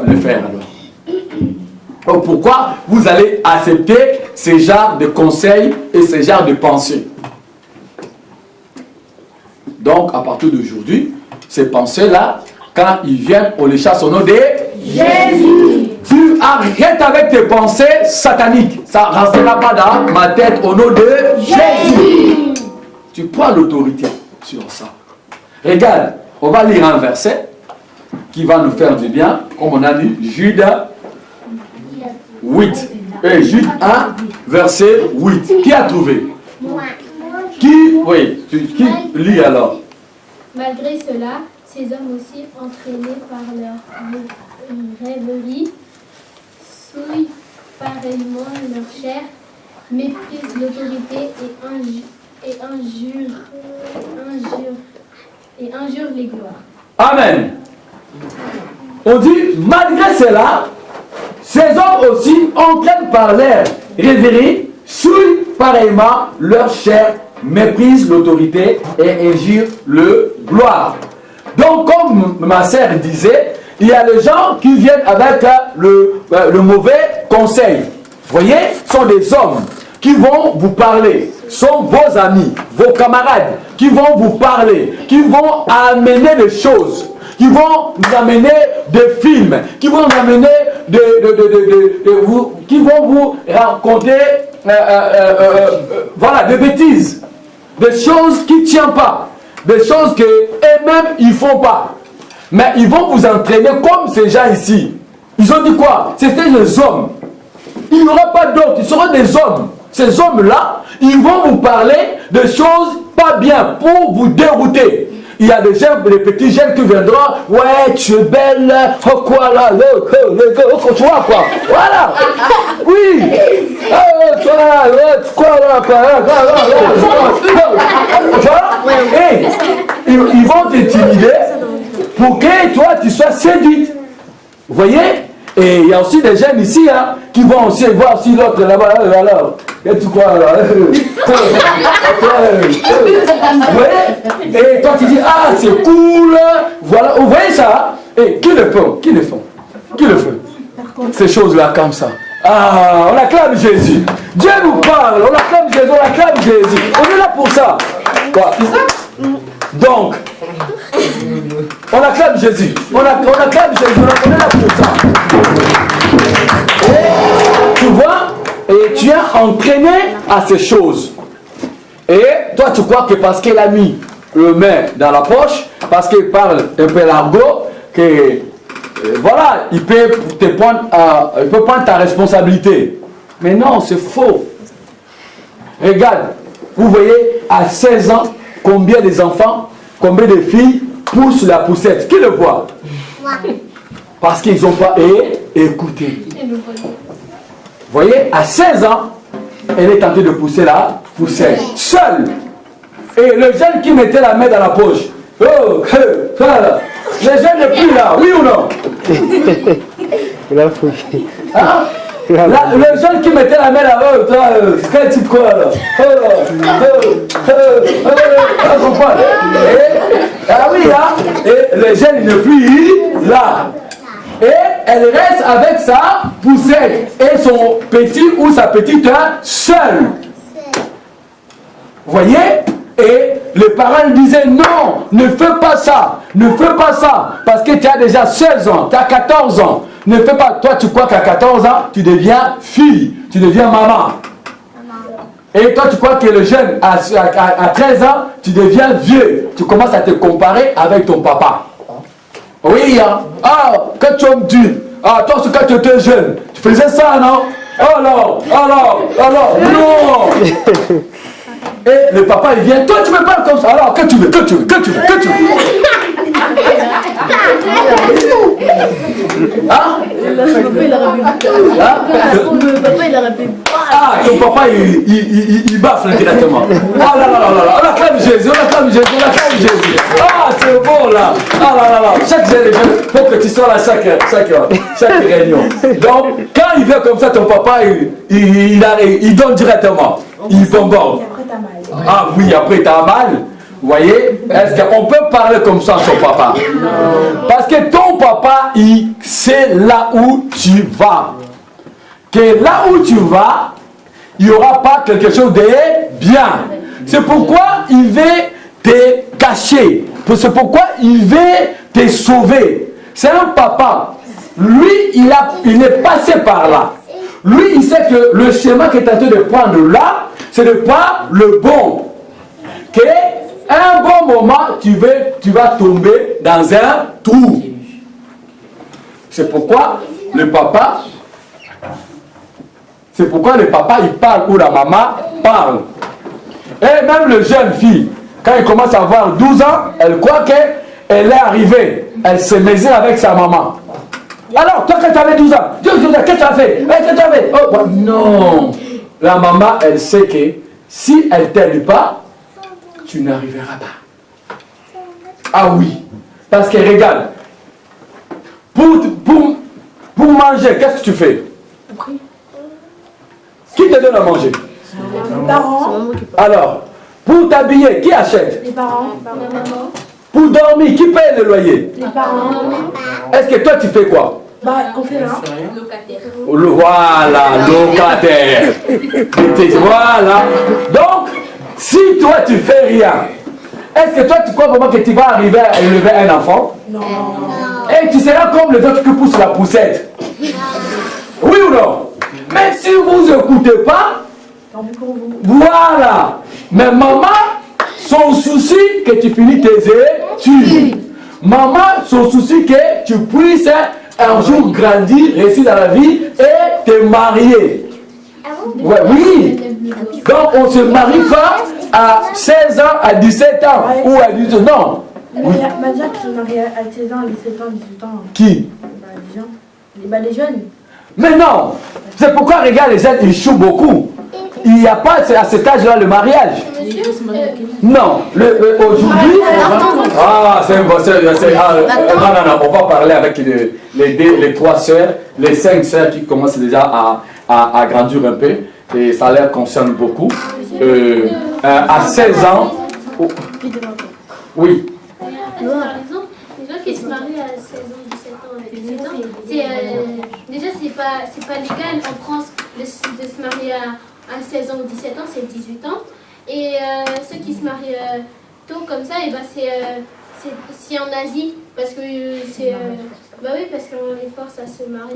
Speaker 1: alors? Pourquoi vous allez accepter ce genre de conseils et ce genre de pensées? Donc, à partir d'aujourd'hui, ces pensées-là, quand ils viennent, on les chasse au nom de Jésus. Tu arrêtes avec tes pensées sataniques. Ça ne restera pas dans ma tête au nom de Jésus. Tu prends l'autorité sur ça. Regarde, on va lire un verset qui va nous faire du bien, comme on a dit, Jude 8. Jude 1, verset 8. Qui a trouvé? Qui? Oui, qui lit alors?
Speaker 3: Malgré cela, ces hommes aussi, entraînés par leur rêverie, souillent pareillement leur chair, méprisent l'autorité et injurent les gloires.
Speaker 1: Amen. On dit, malgré cela, ces hommes aussi, entraînés par leur rêverie, souillent pareillement leur chair, méprisent l'autorité et injurent le gloire. Donc, comme ma sœur disait, il y a les gens qui viennent avec le mauvais conseil. Vous voyez, ce sont des hommes qui vont vous parler, sont vos amis, vos camarades, qui vont vous parler, qui vont amener des choses, qui vont vous amener des films, qui vont vous amener qui vont vous raconter voilà, des bêtises, des choses qui ne tiennent pas. Des choses que eux-mêmes ils ne font pas. Mais ils vont vous entraîner comme ces gens ici. Ils ont dit quoi? C'était des hommes. Il n'y aura pas d'autres, ils seront des hommes. Ces hommes-là, ils vont vous parler de choses pas bien pour vous dérouter. Il y a des gens, des petits jeunes qui viendront. Ouais, tu es belle. Oh quoi là, tu vois quoi? Voilà. Oui. Et ils vont t'intimider pour que toi tu sois séduite. Vous voyez? Et il y a aussi des jeunes ici hein, qui vont aussi voir aussi l'autre là-bas. Alors, et tu quoi là? Vous voyez? Et toi tu dis, ah c'est cool. Voilà, vous voyez ça? Et qui le fait? Qui le fait? Qui le fait? Ces choses-là comme ça. Ah, on acclame Jésus. Dieu nous parle, on acclame Jésus, on acclame Jésus. On est là pour ça. Quoi? Donc, on acclame Jésus. On acclame Jésus, on est là pour ça. Et, tu vois, et tu es entraîné à ces choses. Et toi, tu crois que parce qu'elle a mis le main dans la poche, parce qu'il parle un peu l'argot, que voilà, il peut prendre ta responsabilité. Mais non, c'est faux. Regarde, vous voyez, à 16 ans, combien des enfants, combien de filles poussent la poussette? Qui le voit? Parce qu'ils n'ont pas écouté. Vous voyez, à 16 ans, elle est tentée de pousser la poussette. Seule. Et le jeune qui mettait la main dans la poche. Oh, voilà. Le jeune n'est plus là, oui ou non?
Speaker 5: Il a fouillé.
Speaker 1: Hein? Le jeune qui mettait la main là-haut, quel type quoi là? Ah oui, hein? Et le jeune n'est plus là. Et elle reste avec sa poussette et son petit ou sa petite seule. Vous voyez? Et les parents disaient non, ne fais pas ça, ne fais pas ça, parce que tu as déjà 16 ans, tu as 14 ans. Ne fais pas, toi tu crois qu'à 14 ans, tu deviens fille, tu deviens maman. Et toi tu crois que le jeune, à 13 ans, tu deviens vieux. Tu commences à te comparer avec ton papa. Oui, hein? Ah, quand tu es dur, ah, toi quand tu étais jeune, tu faisais ça, non? Alors, non. Et le papa il vient, toi tu me parles comme ça, alors que tu veux. Hein? Ah, ton papa il baffle directement. Ah là, on acclame Jésus. Ah, c'est bon là. Ah là. Chaque génération, il faut que tu sois là chaque réunion. Donc, quand il vient comme ça, ton papa il donne directement. Il bombarde. Ah oui, après t'as mal. Vous voyez, est-ce qu'on peut parler comme ça à son papa? Parce que ton papa, il sait là où tu vas. Que là où tu vas, il n'y aura pas quelque chose de bien. C'est pourquoi il veut te cacher. C'est pourquoi il veut te sauver. C'est un papa. Lui, il est passé par là. Lui, il sait que le chemin qu'il est en train de prendre là, ce n'est pas le bon. Un bon moment, tu vas tomber dans un trou. C'est pourquoi le papa, il parle ou la maman parle. Et même le jeune fille, quand il commence à avoir 12 ans, elle croit qu'elle est arrivée. Elle se mesure avec sa maman. Alors, toi, quand tu avais 12 ans, qu'est-ce que tu as fait? Oh, non. La maman, elle sait que si elle ne t'aide pas, tu n'arriveras pas. Ah oui. Parce que regarde, pour manger, qu'est-ce que tu fais? Qui te donne à manger?
Speaker 2: Les parents.
Speaker 1: Alors, pour t'habiller, qui achète?
Speaker 2: Les parents.
Speaker 1: Pour dormir, qui paye le loyer?
Speaker 2: Les parents.
Speaker 1: Est-ce que toi tu fais quoi?
Speaker 2: Bah, on fait là.
Speaker 1: Voilà, locataire. Voilà. Donc, si toi tu fais rien, est-ce que toi tu crois vraiment que tu vas arriver à élever un enfant?
Speaker 2: Non.
Speaker 1: Et tu seras comme les autres qui poussent la poussette. Oui ou non? Mais si vous n'écoutez pas, voilà. Mais maman, son souci que tu finis tes études. Maman, son souci que tu puisses un jour grandir, réussir dans la vie et te marier. Ouais, oui. Donc on se marie pas à 16 ans, à 17 ans ou à 18 ans. Non.
Speaker 2: Oui. Madia qui se marie à 16 ans, 17 ans, 18 ans.
Speaker 1: Qui?
Speaker 2: Les jeunes.
Speaker 1: Mais non. C'est pourquoi, regarde, les jeunes, ils jouent beaucoup. Il n'y a pas à cet âge-là le mariage. Non. Aujourd'hui. Ah, c'est bon. Non, on va parler avec les 3 sœurs, les 5 sœurs qui commencent déjà à grandir un peu. Et ça les concerne beaucoup. À 16 ans. Oui.
Speaker 3: Par exemple, les gens qui se marient à 16 ans, 17 ans, 18 ans, déjà c'est pas légal en France de se marier à 16 ans ou 17 ans, c'est 18 ans. Et ceux qui se marient tôt comme ça, et ben c'est en Asie, parce que c'est... bah oui, parce qu'on les force à se marier.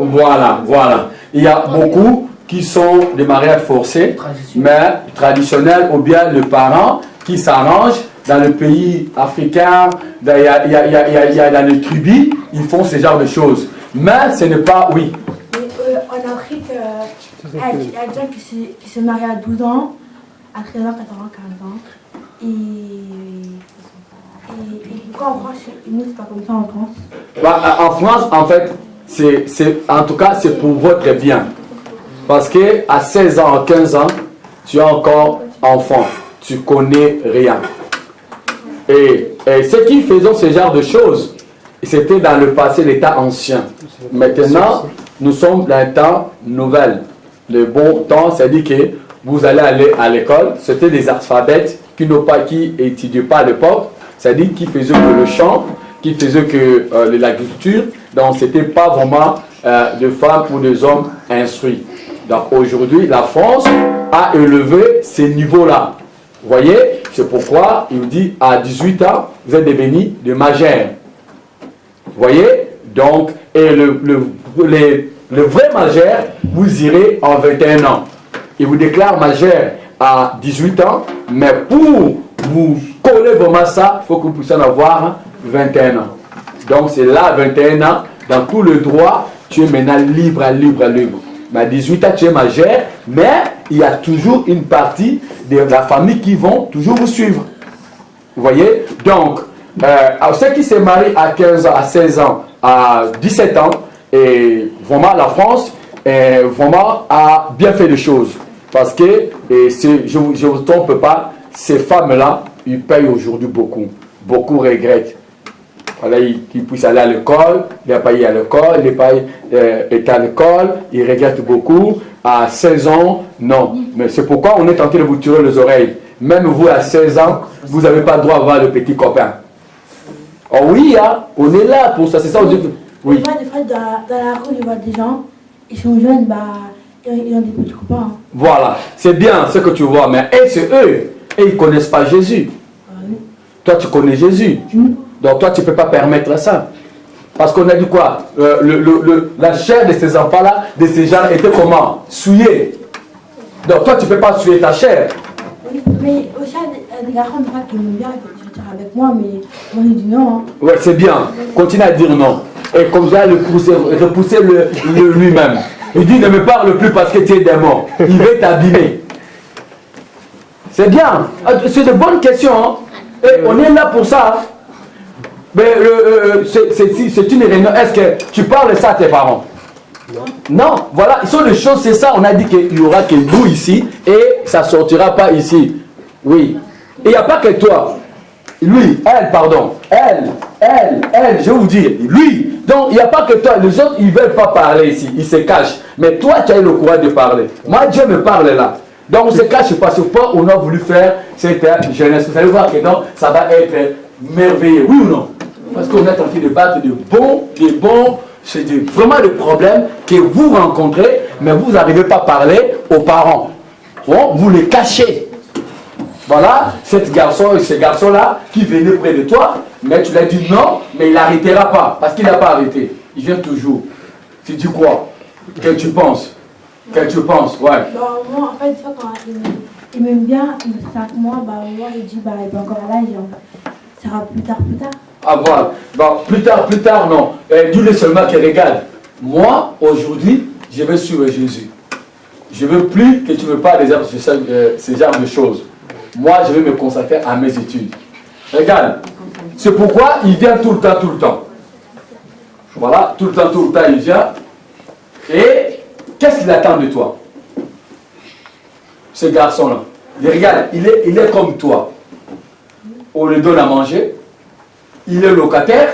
Speaker 1: Voilà. Il y a beaucoup qui sont des mariages forcés, mais traditionnels, ou bien les parents qui s'arrangent dans le pays africain, il y a dans les tribus, ils font ce genre de choses. Mais ce n'est pas, oui.
Speaker 2: Mais, en Afrique, il y a des gens qui se marient à 12 ans, à 13 ans, 14 ans, 15 ans. Et pourquoi en France, nous, c'est pas comme ça en France?
Speaker 1: Bah, en France, en fait, en tout cas, c'est pour votre bien. Parce qu'à 16 ans, 15 ans, tu es encore enfant. Tu connais rien. Et ceux qui faisaient ce genre de choses, c'était dans le passé, l'état ancien. Maintenant, nous sommes dans un temps nouvel. Le bon temps, c'est-à-dire que vous allez aller à l'école. C'était des alphabètes qui n'étudiaient pas à l'époque. C'est-à-dire qui faisaient que le chant, qui faisaient que l'agriculture. Donc, ce n'était pas vraiment de femmes ou des hommes instruits. Donc, aujourd'hui, la France a élevé ces niveaux-là. Vous voyez, C'est pourquoi il nous dit, à 18 ans, vous êtes devenus des majeurs. Vous voyez? Donc, et le vrai majeur, vous irez en 21 ans. Il vous déclare majeur à 18 ans, mais pour vous coller vraiment ça, il faut que vous puissiez en avoir 21 ans. Donc, c'est là, 21 ans, dans tout le droit, tu es maintenant libre. Mais à 18 ans, tu es majeur, mais il y a toujours une partie de la famille qui vont toujours vous suivre. Vous voyez? Donc, ceux qui se marient à 15 ans, à 16 ans, à 17 ans, et vraiment la France vraiment a bien fait les choses. Parce que, je ne vous trompe pas, ces femmes-là, ils payent aujourd'hui beaucoup. Beaucoup regrettent. Voilà, ils puissent aller à l'école, il n'a pas eu à l'école, il n'a pas été à l'école, ils regrettent beaucoup. À 16 ans, non. Mais c'est pourquoi on est en train de vous tirer les oreilles. Même vous, à 16 ans, vous n'avez pas le droit d'avoir le petit copain. Oh oui, hein, on est là pour ça, c'est ça. Oui.
Speaker 2: Moi, des fois, dans la rue, je vois des gens, ils sont jeunes, ils ont des petits copains.
Speaker 1: Voilà, c'est bien ce que tu vois, mais c'est eux, et ils ne connaissent pas Jésus.
Speaker 2: Oui.
Speaker 1: Toi, tu connais Jésus. Donc, toi, tu ne peux pas permettre ça. Parce qu'on a dit quoi? La chair de ces enfants-là, de ces gens, était comment? Souillée. Donc, toi, tu ne peux pas souiller ta chair.
Speaker 2: Oui, mais aussi, il y a des garçons qui m'aiment bien, qui veulent sortir avec moi, mais moi, je dis non. Hein.
Speaker 1: Ouais, c'est bien. Continue à dire non. Et comme ça, repousser lui-même. Il dit, ne me parle plus parce que tu es démon. Il veut t'abîmer. C'est bien. C'est de bonnes questions. Hein? Et on est là pour ça. Mais c'est une réunion. Est-ce que tu parles ça à tes parents? Non. Voilà, ce sont des choses, c'est ça. On a dit qu'il n'y aura que nous ici et ça ne sortira pas ici. Oui. Et il n'y a pas que toi. Lui, elle, pardon. Elle, je vais vous dire. Lui. Donc, il n'y a pas que toi. Les autres, ils ne veulent pas parler ici. Ils se cachent. Mais toi, tu as eu le courage de parler. Moi, Dieu me parle là. Donc, on ne se cache pas. C'est pas on a voulu faire cette jeunesse. Vous allez voir que non, ça va être merveilleux. Oui ou non? Parce qu'on est en train de battre des bons, c'est vraiment le problème que vous rencontrez, mais vous n'arrivez pas à parler aux parents. Bon, vous les cachez. Voilà, ce garçon-là qui venait près de toi, mais tu lui as dit non, mais il n'arrêtera pas, parce qu'il n'a pas arrêté. Il vient toujours. Tu dis quoi? Qu'est-ce que tu penses? Qu'est-ce que tu penses? Ouais.
Speaker 2: Moi, en fait, des fois, quand il m'aime bien, il me traite avec moi, moi, je dis, il est encore là, ça sera plus tard.
Speaker 1: Ah voilà. Bon, plus tard, non. Dis-le seulement qu'il regarde. Moi, aujourd'hui, je vais suivre Jésus. Je ne veux plus que tu me parles de ces genres de choses. Moi, je vais me consacrer à mes études. Regarde. C'est pourquoi il vient tout le temps. Voilà, tout le temps, il vient. Et qu'est-ce qu'il attend de toi? Ce garçon-là. Regarde, il est comme toi. On lui donne à manger. Il est locataire,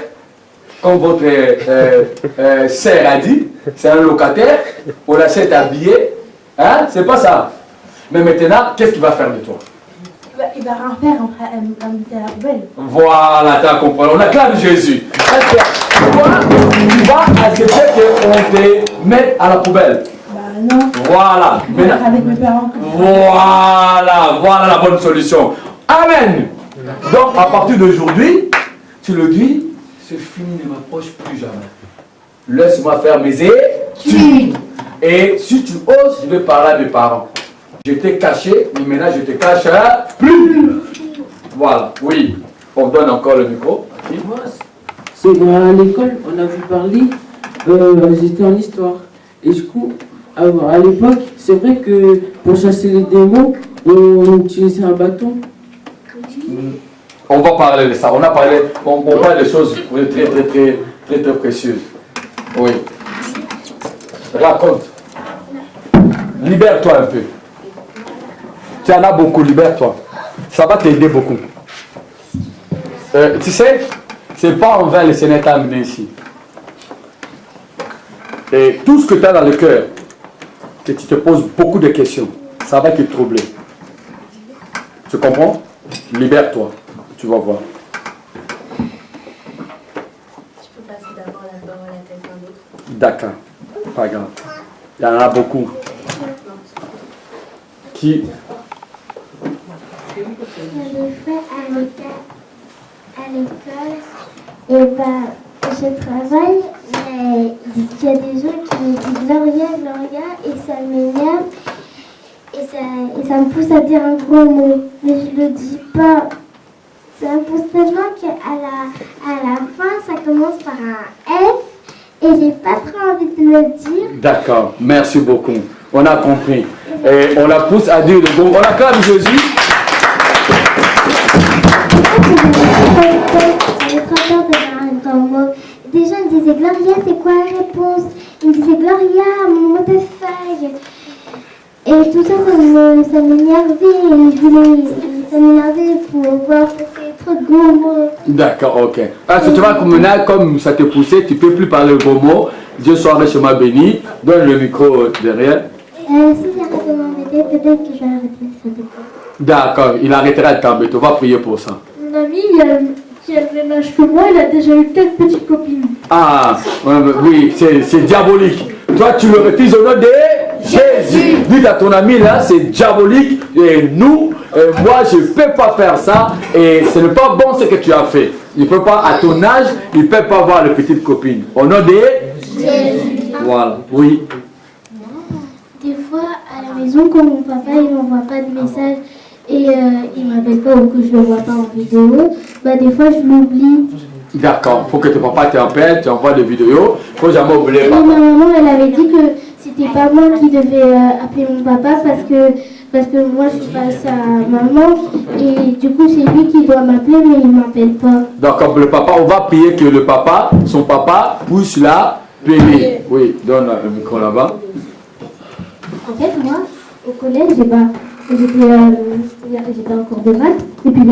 Speaker 1: comme votre sœur a dit, c'est un locataire, on l'achète habillé, hein? C'est pas ça. Mais maintenant, qu'est-ce qu'il va faire de toi?
Speaker 2: Il va rien faire, on va mettre à la poubelle.
Speaker 1: Voilà, tu as compris. On acclame Jésus. Toi, tu vas accepter qu'on te mette à la poubelle?
Speaker 2: Non.
Speaker 1: Voilà.
Speaker 2: Avec mes parents.
Speaker 1: Voilà la bonne solution. Amen. Donc, à partir d'aujourd'hui, tu le dis, c'est fini, ne m'approche plus jamais. Laisse-moi faire mes études. Et si tu oses, je vais parler à mes parents. Je t'ai caché, mais maintenant je te cache plus. Voilà, oui. On donne encore le micro.
Speaker 4: Moi, c'est à l'école, on a vu parler, j'étais en histoire. Et du coup, à l'époque, c'est vrai que pour chasser les démons, on utilisait un bâton.
Speaker 1: On va parler de ça. On parle de choses très précieuses. Oui. Raconte. Libère-toi un peu. Tu en as beaucoup, libère-toi. Ça va t'aider beaucoup. Tu sais, c'est pas en vain le Seigneur t'a amené ici. Et tout ce que tu as dans le cœur, que tu te poses beaucoup de questions, ça va te troubler. Tu comprends? Libère-toi. Tu vas voir.
Speaker 6: Je peux passer d'abord la parole à quelqu'un d'autre.
Speaker 1: D'accord. Pas grave. Il y en a beaucoup. Qui?
Speaker 3: des fois à l'école, et je travaille, mais il y a des gens qui me disent Gloria, Gloria, et ça m'énerve, et ça me pousse à dire un gros mot, mais je le dis pas. Ça me pousse tellement qu'à la fin, ça commence par un F, et j'ai pas trop envie de le dire.
Speaker 1: D'accord, merci beaucoup. On a compris. Et on la pousse à dire le bon. On acclame Jésus.
Speaker 3: J'avais trop peur de faire un grand mot. Des gens me disaient Gloria, c'est quoi la réponse? Ils me disaient Gloria, mon mot de feuille. Et tout ça, ça m'énervait. Ça m'énervait pour voir que c'est trop de gros mots.
Speaker 1: D'accord, ok. Parce que tu vois, comme ça te poussait, tu ne peux plus parler le gros mot. Dieu soit richement béni. Donne le micro derrière.
Speaker 3: Si j'arrête de m'embêter, peut-être que je vais arrêter de s'embêter.
Speaker 1: D'accord, il arrêtera de t'embêter. On va prier pour ça.
Speaker 3: Mon ami, qui a le même âge que moi, il a déjà eu 4 petites copines.
Speaker 1: Ah, oui, c'est diabolique. Toi, tu le refuses au nom de Jésus. Dis à ton ami là, c'est diabolique. Et nous, moi, je ne peux pas faire ça. Et ce n'est pas bon ce que tu as fait. Il ne peut pas, à ton âge, il ne peut pas avoir de petites copines. Au nom de Jésus. Voilà, oui.
Speaker 3: Des fois, à la maison, quand mon papa il m'envoie pas de message et il m'appelle pas ou que je le vois pas en vidéo, des fois je l'oublie.
Speaker 1: D'accord, il faut que ton papa t'appelle, tu envoies des vidéos. Il ne faut jamais oublier papa.
Speaker 3: Ma maman, elle avait dit que c'était pas moi qui devais appeler mon papa parce que moi je suis pas sa maman et du coup c'est lui qui doit m'appeler mais il m'appelle pas.
Speaker 1: D'accord, le papa, on va prier que le papa, son papa, puisse l'appeler. Oui, donne le micro là-bas.
Speaker 3: En fait, moi, au collège, j'étais en cours de maths, et puis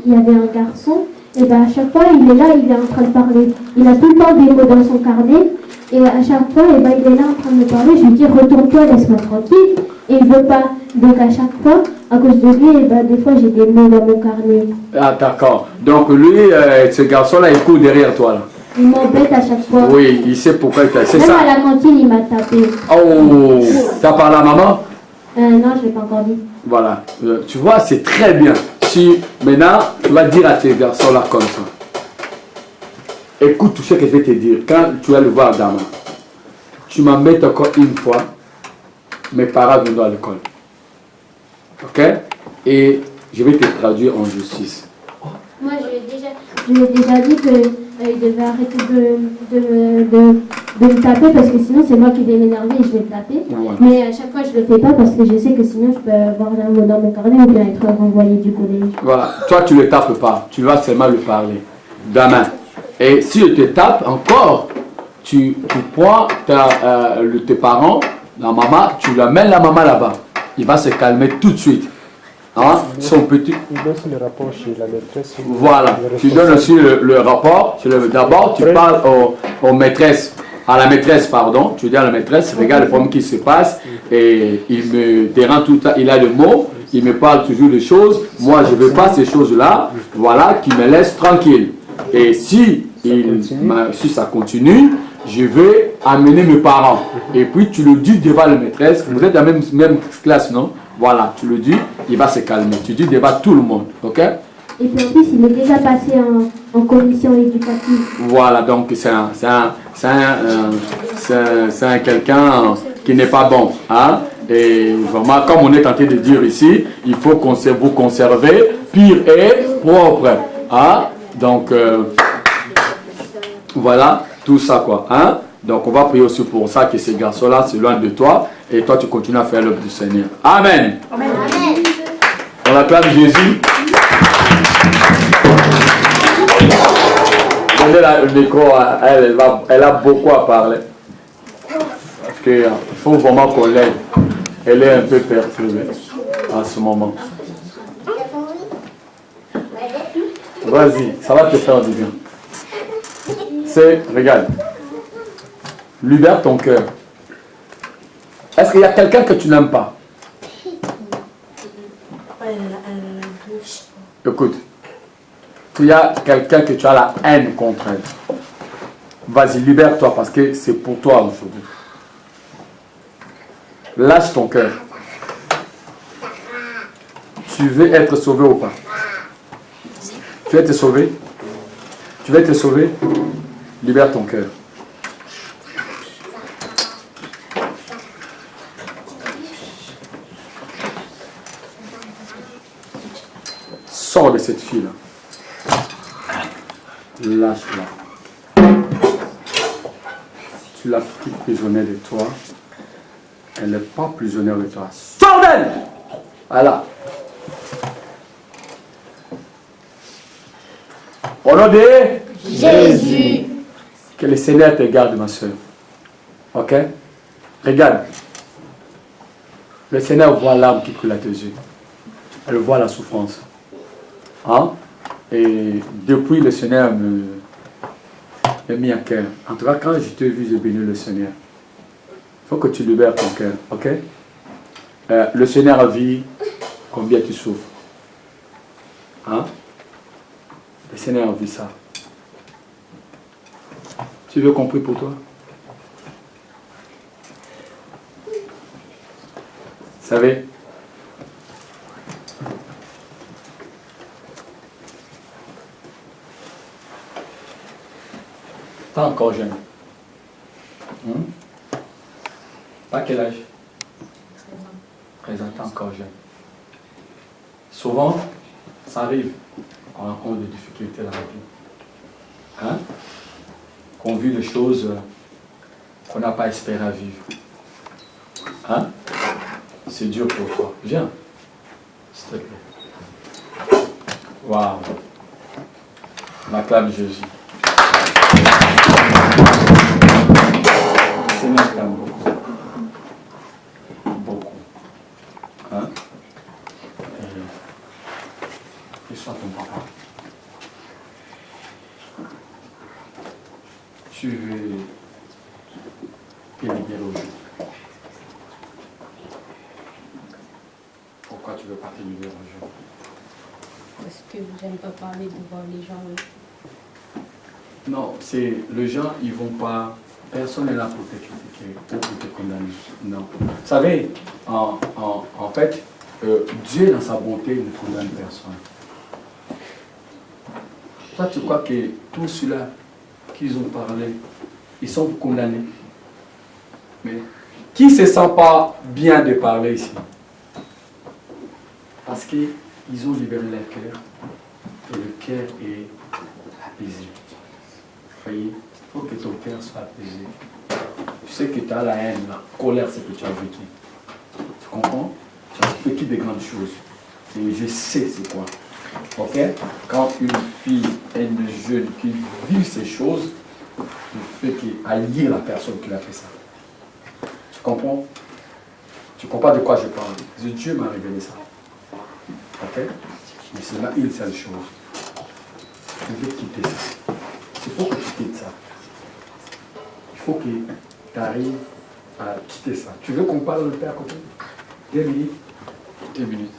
Speaker 3: il y avait un garçon, et à chaque fois, il est là, il est en train de parler. Il a tout le temps des mots dans son carnet, et à chaque fois, il est là en train de me parler, je lui dis retourne-toi, laisse-moi tranquille, et il ne veut pas. Donc à chaque fois, à cause de lui, des fois, j'ai des mots dans mon carnet. Ah,
Speaker 1: d'accord. Donc lui, ce garçon-là, il court derrière toi, là.
Speaker 3: Il m'embête à chaque fois.
Speaker 1: Oui, il sait pourquoi il t'a... C'est ça.
Speaker 3: Même à la cantine, il m'a tapé.
Speaker 1: Oh, t'as parlé à maman?
Speaker 3: Non, je ne l'ai pas encore dit.
Speaker 1: Voilà. Tu vois, c'est très bien. Si maintenant, tu vas dire à ces garçons-là comme ça. Écoute tout ce que je vais te dire. Quand tu vas le voir, Dama, tu m'embêtes encore une fois, mes parents viendront à l'école. Ok? Et je vais te traduire en justice.
Speaker 3: Moi, je lui ai déjà dit qu'il devait arrêter de me taper parce que sinon c'est moi qui vais m'énerver et je vais le taper. Ouais. Mais à chaque fois je le fais pas parce que je sais que sinon je peux avoir un mot dans mon carnet ou bien être renvoyé du collège. Voilà,
Speaker 1: toi tu le tapes pas, tu vas seulement le parler. Demain. Et si je te tape encore, tu prends tes parents, la maman, tu l'amènes la maman là-bas. Il va se calmer tout de suite. Hein? Son petit...
Speaker 5: Il donne aussi le rapport chez la maîtresse.
Speaker 1: Voilà, tu donnes aussi le rapport. D'abord, tu parles aux maîtresses, à la maîtresse, pardon. Tu dis à la maîtresse, regarde le problème qui se passe. Et il me dérange tout le temps. Il a le mot, il me parle toujours de choses. Moi, je ne veux pas ces choses-là. Voilà, qui me laisse tranquille. Et si ça continue, je vais amener mes parents. Et puis, tu le dis devant la maîtresse. Vous êtes dans la même classe, non? Voilà, tu le dis, il va se calmer. Tu dis devant tout le monde, ok?
Speaker 3: Et puis en plus, il est déjà passé en commission éducative.
Speaker 1: Voilà, donc c'est quelqu'un qui n'est pas bon. Hein? Et vraiment, comme on est tenté de dire ici, il faut vous conserver pur et propre. Hein? Donc, voilà, tout ça quoi. Hein? Donc on va prier aussi pour ça, que ces garçons-là s'éloignent de toi et toi tu continues à faire l'œuvre du Seigneur. Amen.
Speaker 3: Amen.
Speaker 1: On acclame Jésus. Donnez le micro à elle, elle a beaucoup à parler. Parce qu'il faut vraiment qu'on l'aide. Elle est un peu perturbée à ce moment. Vas-y, ça va te faire du bien. Regarde. Libère ton cœur. Est-ce qu'il y a quelqu'un que tu n'aimes pas? Écoute. Il y a quelqu'un que tu as la haine contre elle. Vas-y, libère-toi parce que c'est pour toi aujourd'hui. Lâche ton cœur. Tu veux être sauvé ou pas? Tu veux te sauver? Tu veux te sauver? Libère ton cœur. Sors de cette fille-là. Lâche-la. Tu l'as pris prisonnière de toi. Elle n'est pas prisonnière de toi. Sors d'elle! Voilà. Au nom de
Speaker 6: Jésus.
Speaker 1: Que le Seigneur te garde, ma soeur. Ok? Regarde. Le Seigneur voit l'âme qui coule à tes yeux. Elle voit la souffrance. Hein? Et depuis, le Seigneur m'a mis à cœur. En tout cas, quand je t'ai vu, j'ai béni le Seigneur. Il faut que tu libères ton cœur. Ok? Le Seigneur a vu combien tu souffres. Hein? Le Seigneur a vu ça. Tu veux qu'on prie pour toi? Vous savez, t'es encore jeune. Pas quel âge? 13 ans, t'es encore jeune. Souvent, ça arrive. On rencontre des difficultés dans la vie. Hein? Qu'on vit des choses qu'on n'a pas espéré à vivre. Hein? C'est dur pour toi. Viens. S'il te plaît. Waouh. On acclame Jésus. Seigneur t'aime beaucoup. Beaucoup. Hein? Et sois ton papa. Tu veux pénébrer au jour. Pourquoi tu veux pas pénébrer au jour?
Speaker 7: Parce que j'aime pas parler devant les gens. Oui.
Speaker 1: Non, c'est les gens, ils vont pas. Personne n'est là pour te critiquer ou pour te condamner. Non. Vous savez, en fait, Dieu, dans sa bonté, ne condamne personne. Toi, tu crois que tous ceux-là qu'ils ont parlé, ils sont condamnés. Mais qui ne se sent pas bien de parler ici? Parce qu'ils ont libéré leur cœur et le cœur est apaisé. Vous voyez, il faut que ton cœur soit apaisé. Tu sais que tu as la haine, la colère, c'est que tu as vécu. Tu comprends? Tu as vécu des grandes choses. Et je sais c'est quoi. Ok? Quand une fille, une jeune qui vit ces choses, il fait haïr la personne qui a fait ça. Tu comprends? Tu comprends de quoi je parle? Dieu m'a révélé ça. Ok? Mais c'est là une seule chose. Tu veux quitter ça. Il faut que tu quittes ça. Il faut que tu arrives à quitter ça. Tu veux qu'on parle de paix à côté? 2 minutes. 2 minutes.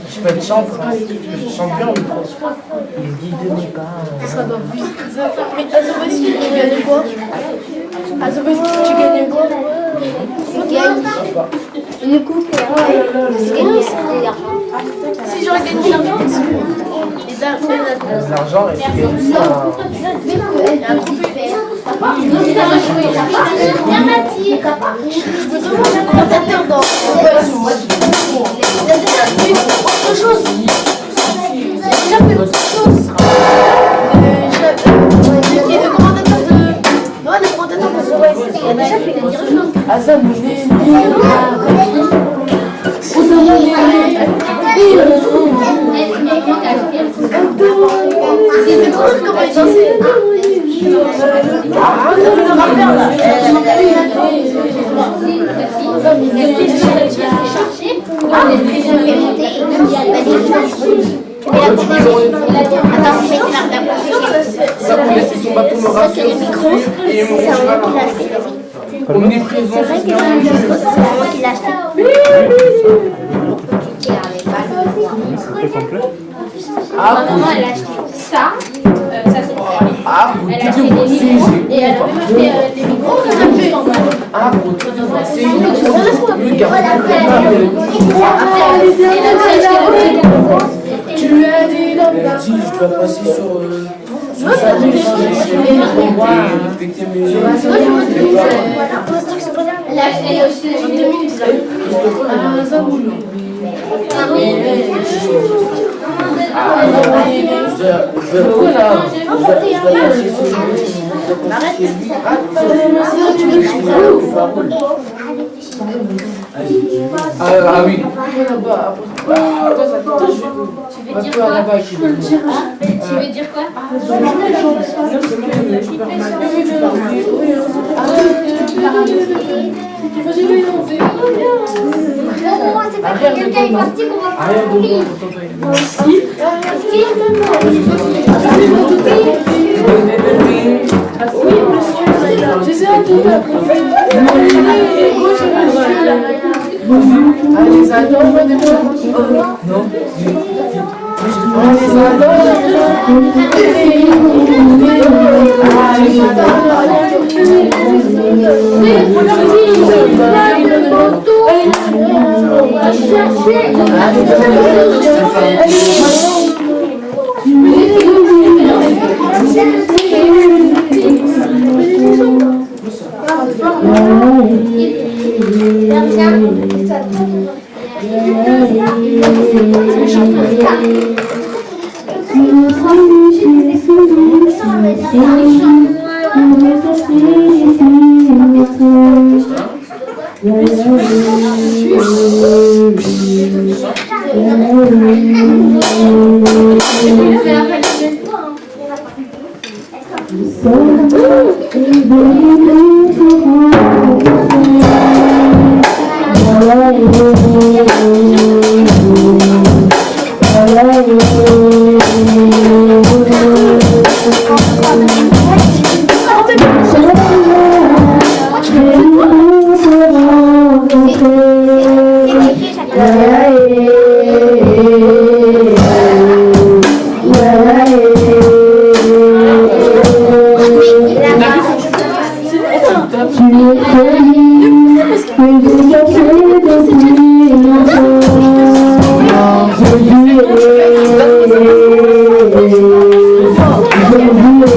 Speaker 4: Je peux être champion. Il dit de ne pas.
Speaker 6: Mais Azoboski, tu gagnes quoi? Azoboski, tu gagnes quoi? Tu gagnes. Le coup, c'est gagné de l'argent. Si j'aurais gagné de l'argent,
Speaker 5: L'argent est gagné.
Speaker 6: Autre chose. J'ai déjà fait autre chose. J'étais le commentateur de... Ouais, le commentateur de Zoé. Il a déjà fait quelque chose. C'est drôle comment il dansait.
Speaker 5: On est présent.
Speaker 6: C'est vrai que c'est moi qui l'ai acheté.
Speaker 5: C'est complet.
Speaker 6: Maman, elle a acheté ça. Ça c'est elle a acheté des micros et elle a même acheté des micros.
Speaker 4: Tu lui as dit, je dois passer sur sa liste et respecter mes...
Speaker 6: Elle a acheté 2 minutes.
Speaker 4: Ah oui.
Speaker 6: Tu veux dire quoi? C'est pas que quelqu'un est parti qu'on va faire un prix.
Speaker 3: Je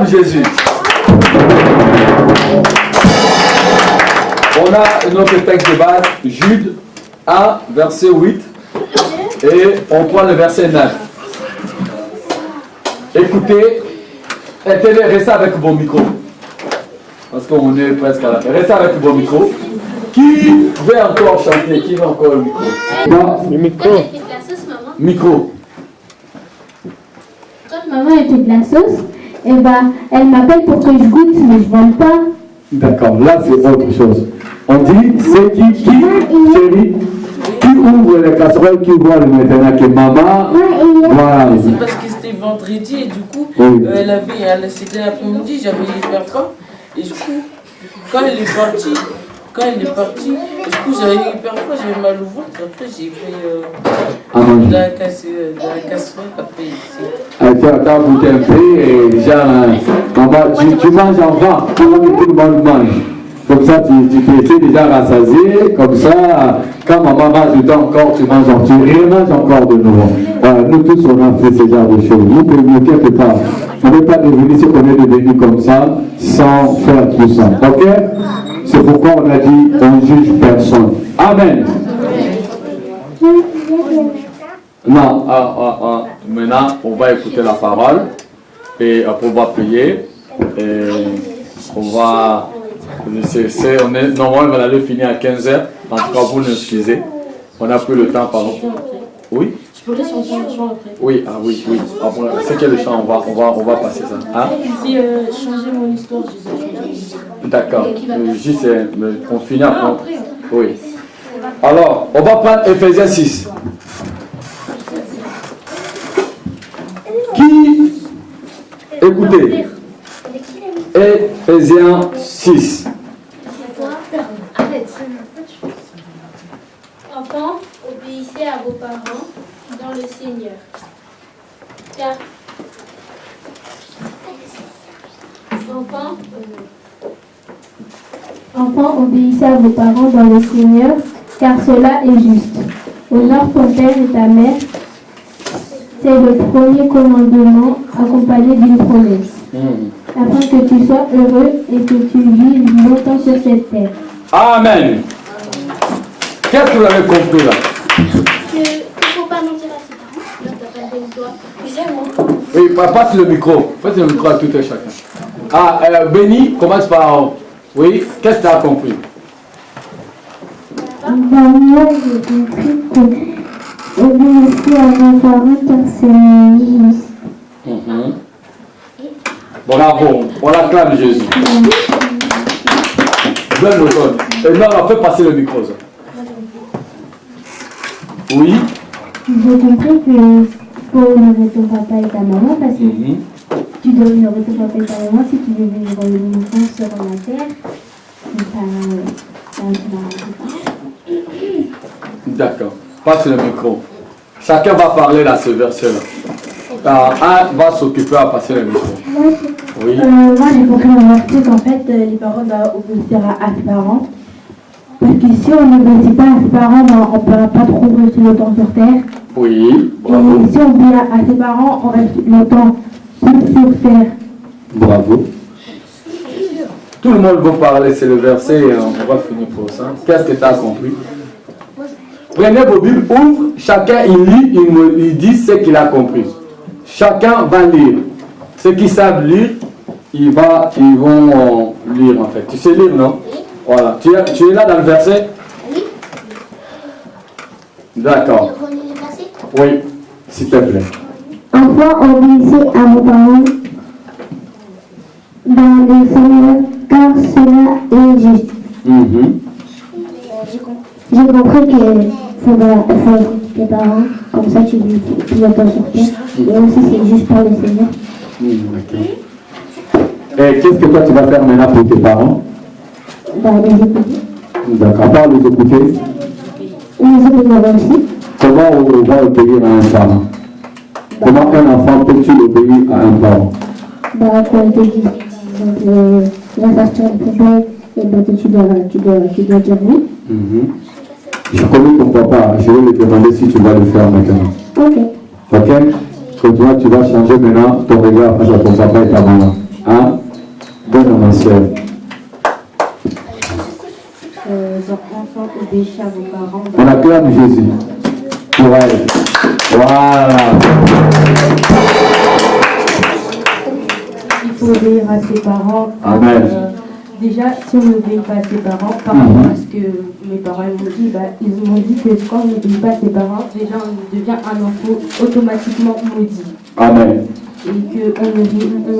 Speaker 1: Jésus. On a notre texte de base, Jude 1, verset 8, et on prend le verset 9. Écoutez, restez avec vos micros, parce qu'on est presque à la fin. Restez avec vos micros. Qui veut encore chanter? Qui veut encore le micro? Non, le micro. Micro.
Speaker 3: Quand maman elle fait de la sauce, eh ben, elle m'appelle pour que je goûte, mais je ne vole pas.
Speaker 1: D'accord, là c'est autre chose. On dit, c'est qui, chérie, qui ouvre les casseroles, qui voit le maintenant que maman. Voilà.
Speaker 4: C'est parce que c'était vendredi et du coup, c'était l'après-midi, j'avais hyper faim. Et du coup, quand elle est partie, du coup j'avais hyper faim, j'avais mal au ventre. Après j'ai fait de la casserole après ici.
Speaker 1: Tu as goûté un peu et déjà, maman, tu manges en vent, tout le monde mange. Comme ça, tu t'es déjà rassasié, comme ça, quand maman mange dedans encore, tu manges encore de nouveau. Voilà, nous tous, on a fait ce genre de choses. Nous, ne t'inquiète pas, on n'est pas devenu ce qu'on est devenu comme ça, sans faire tout ça. Ok? C'est pourquoi on a dit, on juge personne. Amen. Non, maintenant, on va écouter la parole, et après on va prier, et on va Normalement, on allait finir à 15h. En tout cas, vous nous excusez. On a pris le temps, pardon. Oui?
Speaker 6: Je peux laisser chanter le chant après.
Speaker 1: Oui, oui. Après, c'est quel chant? On va passer ça. Hein?
Speaker 6: Si changer mon histoire, je sais changer.
Speaker 1: D'accord. On finit après. Oui. Alors, on va prendre Ephésiens 6. Qui? Écoutez. Ephésiens 6.
Speaker 5: Enfants, obéissez à vos parents dans le Seigneur. Car
Speaker 3: Enfants, obéissez à vos parents dans le Seigneur, car cela est juste. Honore ton père et ta mère. C'est le premier commandement accompagné d'une promesse, afin que tu sois heureux et que tu vives longtemps sur cette terre.
Speaker 1: Amen. Qu'est-ce que vous avez compris là?
Speaker 5: qu'il ne faut pas mentir à ses parents. Là, t'as pas le doigt. C'est bon.
Speaker 1: Oui, passe le micro. Faites le micro à tout et chacun. Béni, commence par... Oui, qu'est-ce que tu as compris?
Speaker 3: Moi, j'ai compris que obéissez à vos parents, car c'est juste.
Speaker 1: Bravo, on l'acclame Jésus. Donne le code. Et là, on peut passer le micro. Ça. Oui.
Speaker 3: J'ai compris que faut honorer ton papa et ta maman parce que tu dois honorer ton papa et ta maman si tu veux vivre longtemps sur la terre.
Speaker 1: D'accord. Passe le micro. Chacun va parler là, ce verset-là. Un va s'occuper à passer le micro. Oui.
Speaker 2: Moi, j'ai compris dans l'article qu'en fait, les parents doivent obéir à ses parents. Parce que si on n'obéit pas à ses parents, on ne pourra pas trop rester longtemps sur Terre.
Speaker 1: Oui, bravo.
Speaker 2: Et si on obéit à ses parents, on reste longtemps plus sur Terre.
Speaker 1: Bravo. Tout le monde va parler, c'est le verset et on va finir pour ça. Qu'est-ce que tu as compris? Prenez vos Bibles, ouvre, chacun il lit, il dit ce qu'il a compris. Chacun va lire. Ceux qui savent lire, ils vont lire en fait. Tu sais lire, non? Voilà. Tu es là dans le verset?
Speaker 5: Oui.
Speaker 1: D'accord. Oui, s'il te plaît.
Speaker 3: Enfants, obéissez à vos parents dans le Seigneur, car cela est juste. J'ai compris qu'il faut écouter tes parents, comme ça tu vis longtemps sur terre. Et aussi c'est juste pour le Seigneur.
Speaker 1: Et qu'est-ce que toi tu vas faire maintenant pour tes parents?
Speaker 3: Les écouter.
Speaker 1: D'accord. À part les écouter,
Speaker 3: Les obéir aussi.
Speaker 1: comment on va obéir à un parent? Comment un enfant peut-il obéir à un parent?
Speaker 3: Quand on te dit, la facture est poubelle, et tu dois dire oui.
Speaker 1: Je connais ton papa, je vais lui demander si tu vas le faire maintenant. Ok? Que toi tu vas changer maintenant ton regard face à ton papa et ta maman. Hein? Bonne ma soeur.
Speaker 7: Enfants, obéissez à vos parents.
Speaker 1: On acclame Jésus pour elle. Voilà.
Speaker 2: Il faut obéir à ses parents.
Speaker 1: Amen.
Speaker 2: Déjà, si on n'obéit pas à ses parents, par rapport à ce que mes parents ils m'ont dit que quand on n'obéit pas à ses parents, déjà on devient un enfant automatiquement maudit.
Speaker 1: Amen.
Speaker 2: Et qu'on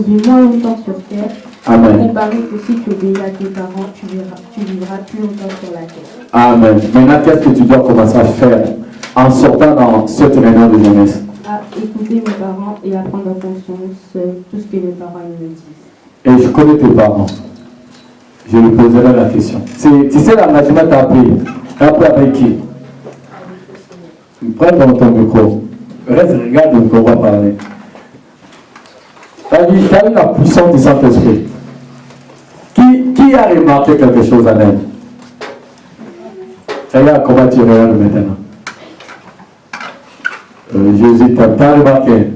Speaker 2: vit moins longtemps sur terre.
Speaker 1: Amen.
Speaker 2: Comparé que si tu obéis à tes parents, tu vivras plus longtemps sur la terre.
Speaker 1: Amen. Maintenant, qu'est-ce que tu dois commencer à faire en sortant dans cette réunion de jeunesse?
Speaker 2: À écouter mes parents et à prendre en conscience tout ce que mes parents me disent.
Speaker 1: Et je connais tes parents. Je lui poserai la question. Tu sais l'engagement que tu as pris. Tu as pris avec qui? Prends dans ton micro. Reste, regarde le micro, on va parler. Tu as eu la puissance du Saint-Esprit. Qui a remarqué quelque chose en elle? Regarde comment tu regardes maintenant. Jésus t'a remarqué.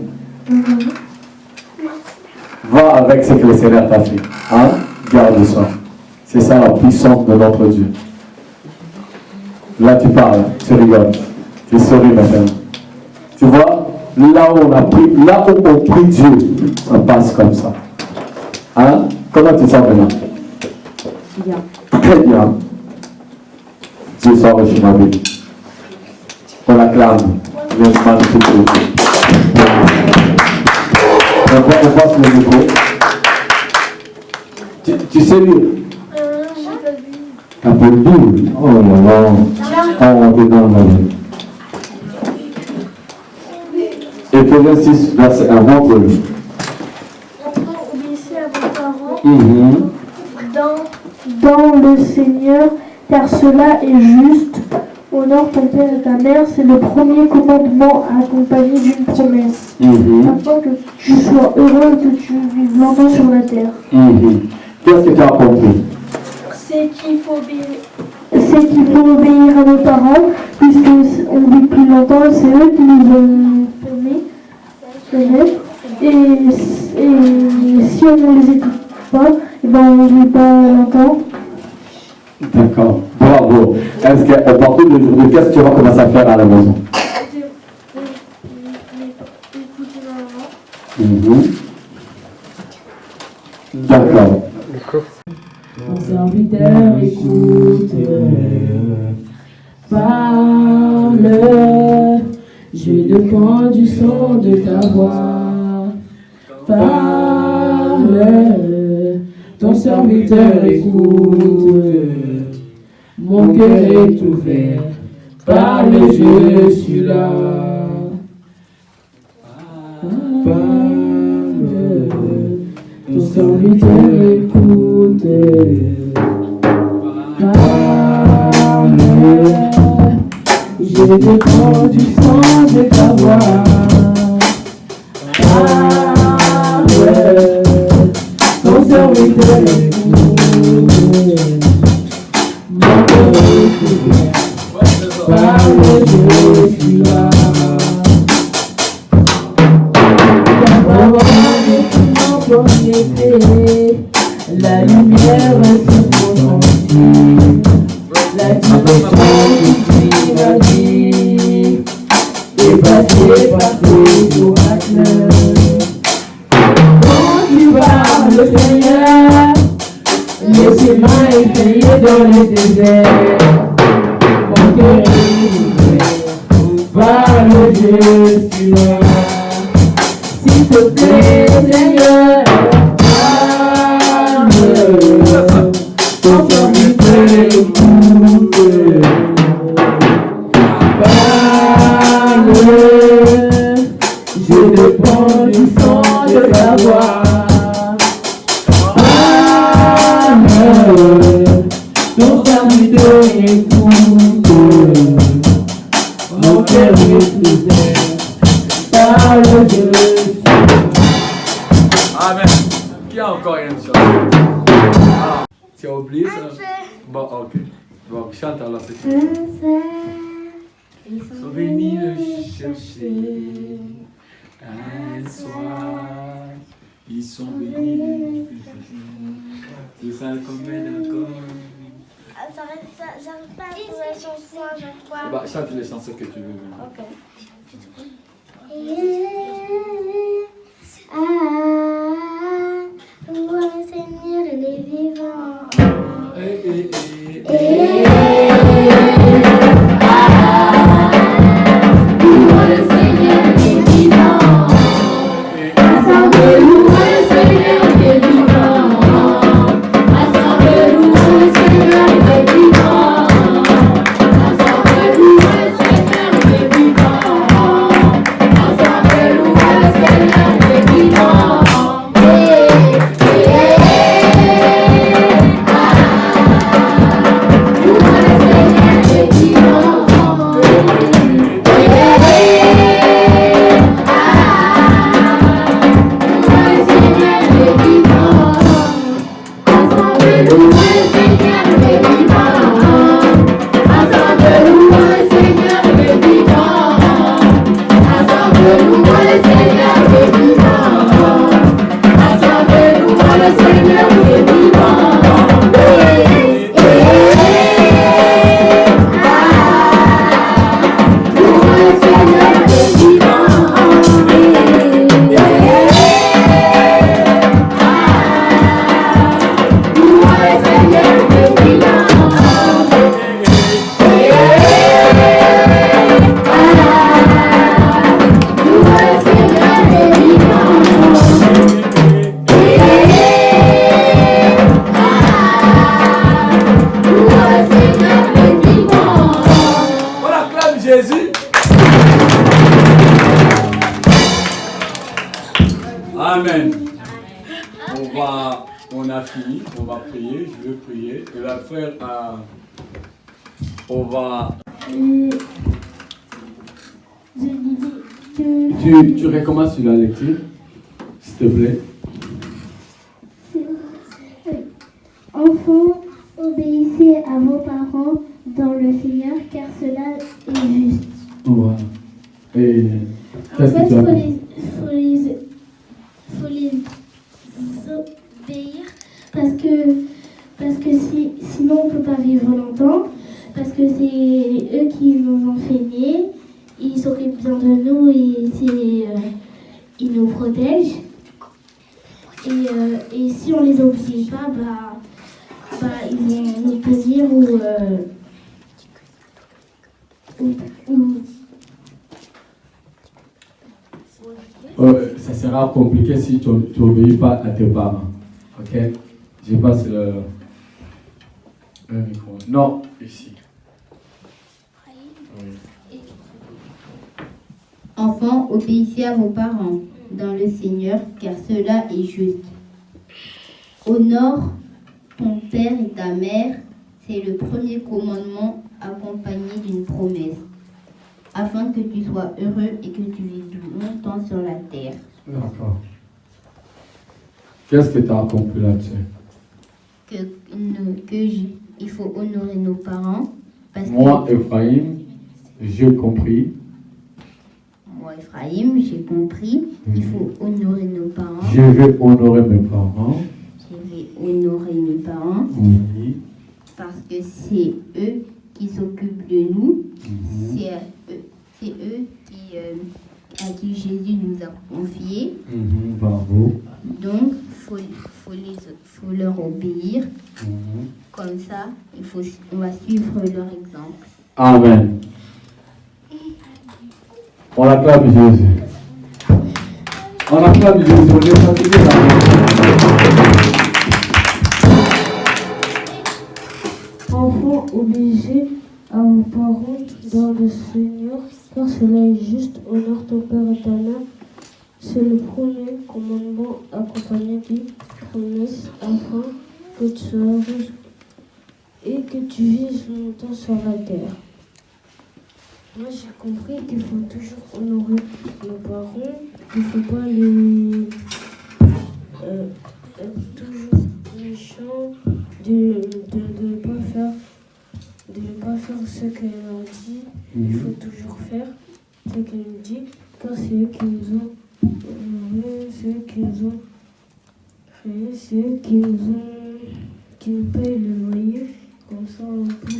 Speaker 1: Va avec ce que le Seigneur t'a fait. Hein? Garde ça. C'est ça la puissance de notre Dieu. Là tu parles, tu rigoles. Tu souris maintenant. Tu vois, là où on prie Dieu, ça passe comme ça. Hein? Comment tu sens maintenant?
Speaker 8: Bien.
Speaker 9: Très bien. Dieu soit reçu ma vie. On l'acclame. Le magnifique. On passe le micro. Tu sais lire? Un peu de Bible. Oh là là. Oh, t'es dans le monde. Éphésiens 6, verset 1. Montre-le.
Speaker 10: Enfants, obéissez à vos parents dans le Seigneur, car cela est juste. Honore ton père et ta mère, c'est le premier commandement accompagné d'une promesse, afin que tu sois heureux et que tu vives longtemps sur la terre.
Speaker 9: Qu'est-ce que tu as compris?
Speaker 10: C'est qu'il faut obéir à nos parents, puisqu'on vit plus longtemps, c'est eux qui nous ont fait. Et si on ne les écoute pas, eh ben on ne vit pas longtemps.
Speaker 9: D'accord, bravo. Est-ce qu'à partir de qu'est-ce que tu vas commencer à faire à la maison? D'accord.
Speaker 4: Mon serviteur écoute, parle, je dépends du son de ta voix. Parle, ton serviteur écoute, mon cœur est ouvert. Parle, je suis là. Parle, ton serviteur écoute. Parle, je dépends du son de ta voix. Parle, ton serviteur écoute. Mon cœur est ouvert. Parle, je suis là. Pour l'été, la lumière se concentre, la direction qui m'agit est passée par tes oracles. Quand tu parles, Seigneur, le chemin est payé dans le désert. Mon cœur est ouvert, parle, je suis là. S'il te plaît, Seigneur, parle, ton serviteur écoute. Parle, je dépends du son de ta voix. Parle, ton serviteur écoute. Mon cœur est ouvert. Parle, je suis là.
Speaker 1: Amen. Qui a encore une chose? Ah, tu as oublié ça? Bon, ok. Bon, chante alors cette chose. Ils sont venus le chercher un soir. Ils sont venus le chercher. Tout ça combien d'accord?
Speaker 10: J'arrive pas à trouver la chanson à chaque fois.
Speaker 1: Bah, chante les chansons que tu veux.
Speaker 10: Ok. Louez le Seigneur, il est vivant. Louez le Seigneur, il est vivant. Assemblez, louez le Seigneur, il est vivant. Assemblez, louez le Seigneur, il est vivant. Assemblez, louez le Seigneur, il est vivant. Assemblez, louez le Seigneur, il est vivant. Louez
Speaker 1: on va prier, je vais prier. Et la frère, on va... Tu recommences sur la lecture, s'il te plaît.
Speaker 3: Enfants, obéissez à vos parents dans le Seigneur, car cela est juste.
Speaker 1: Voilà. Et
Speaker 3: En fait, il faut les obéir parce que sinon on ne peut pas vivre longtemps, parce que c'est eux qui nous ont fait naître, ils s'occupent bien de nous et ils nous protègent. Et si on les obéit pas, ils vont nous punir
Speaker 1: ça sera compliqué si tu n'obéis pas à tes parents. Ok? Je passe le micro. Non, ici. Oui.
Speaker 7: Enfants, obéissez à vos parents dans le Seigneur, car cela est juste. Honore ton père et ta mère, c'est le premier commandement accompagné d'une promesse, afin que tu sois heureux et que tu vives longtemps sur la terre.
Speaker 1: D'accord. Qu'est-ce que tu as compris là-dessus?
Speaker 7: Il faut honorer nos parents. Parce
Speaker 1: Moi,
Speaker 7: que,
Speaker 1: Ephraim, j'ai compris.
Speaker 7: Moi, Ephraim, j'ai compris. Il faut honorer nos parents.
Speaker 1: Je vais honorer mes parents.
Speaker 7: Je vais honorer mes parents.
Speaker 1: Oui.
Speaker 7: Parce que c'est eux qui s'occupent de nous. C'est eux à qui Jésus nous a confiés.
Speaker 1: Bravo.
Speaker 7: Donc, faut leur obéir. Comme ça, on va suivre leur exemple.
Speaker 1: Amen. On acclame Jésus. On acclame Jésus. On est fatigué là.
Speaker 10: Enfants, obéissez à vos parents dans le Seigneur, car cela est juste. Honore ton père et ta mère. C'est le premier commandement accompagné d'une promesse afin que tu sois heureuse et que tu vives longtemps sur la terre. Moi, j'ai compris qu'il faut toujours honorer nos parents, qu'il ne faut pas les être toujours méchants, de ne pas faire ce qu'elle leur dit. Il faut toujours faire ce qu'elle nous dit, car c'est eux qui nous ont c'est eux qui nous ont créés, c'est eux qui nous payent le loyer, comme ça on peut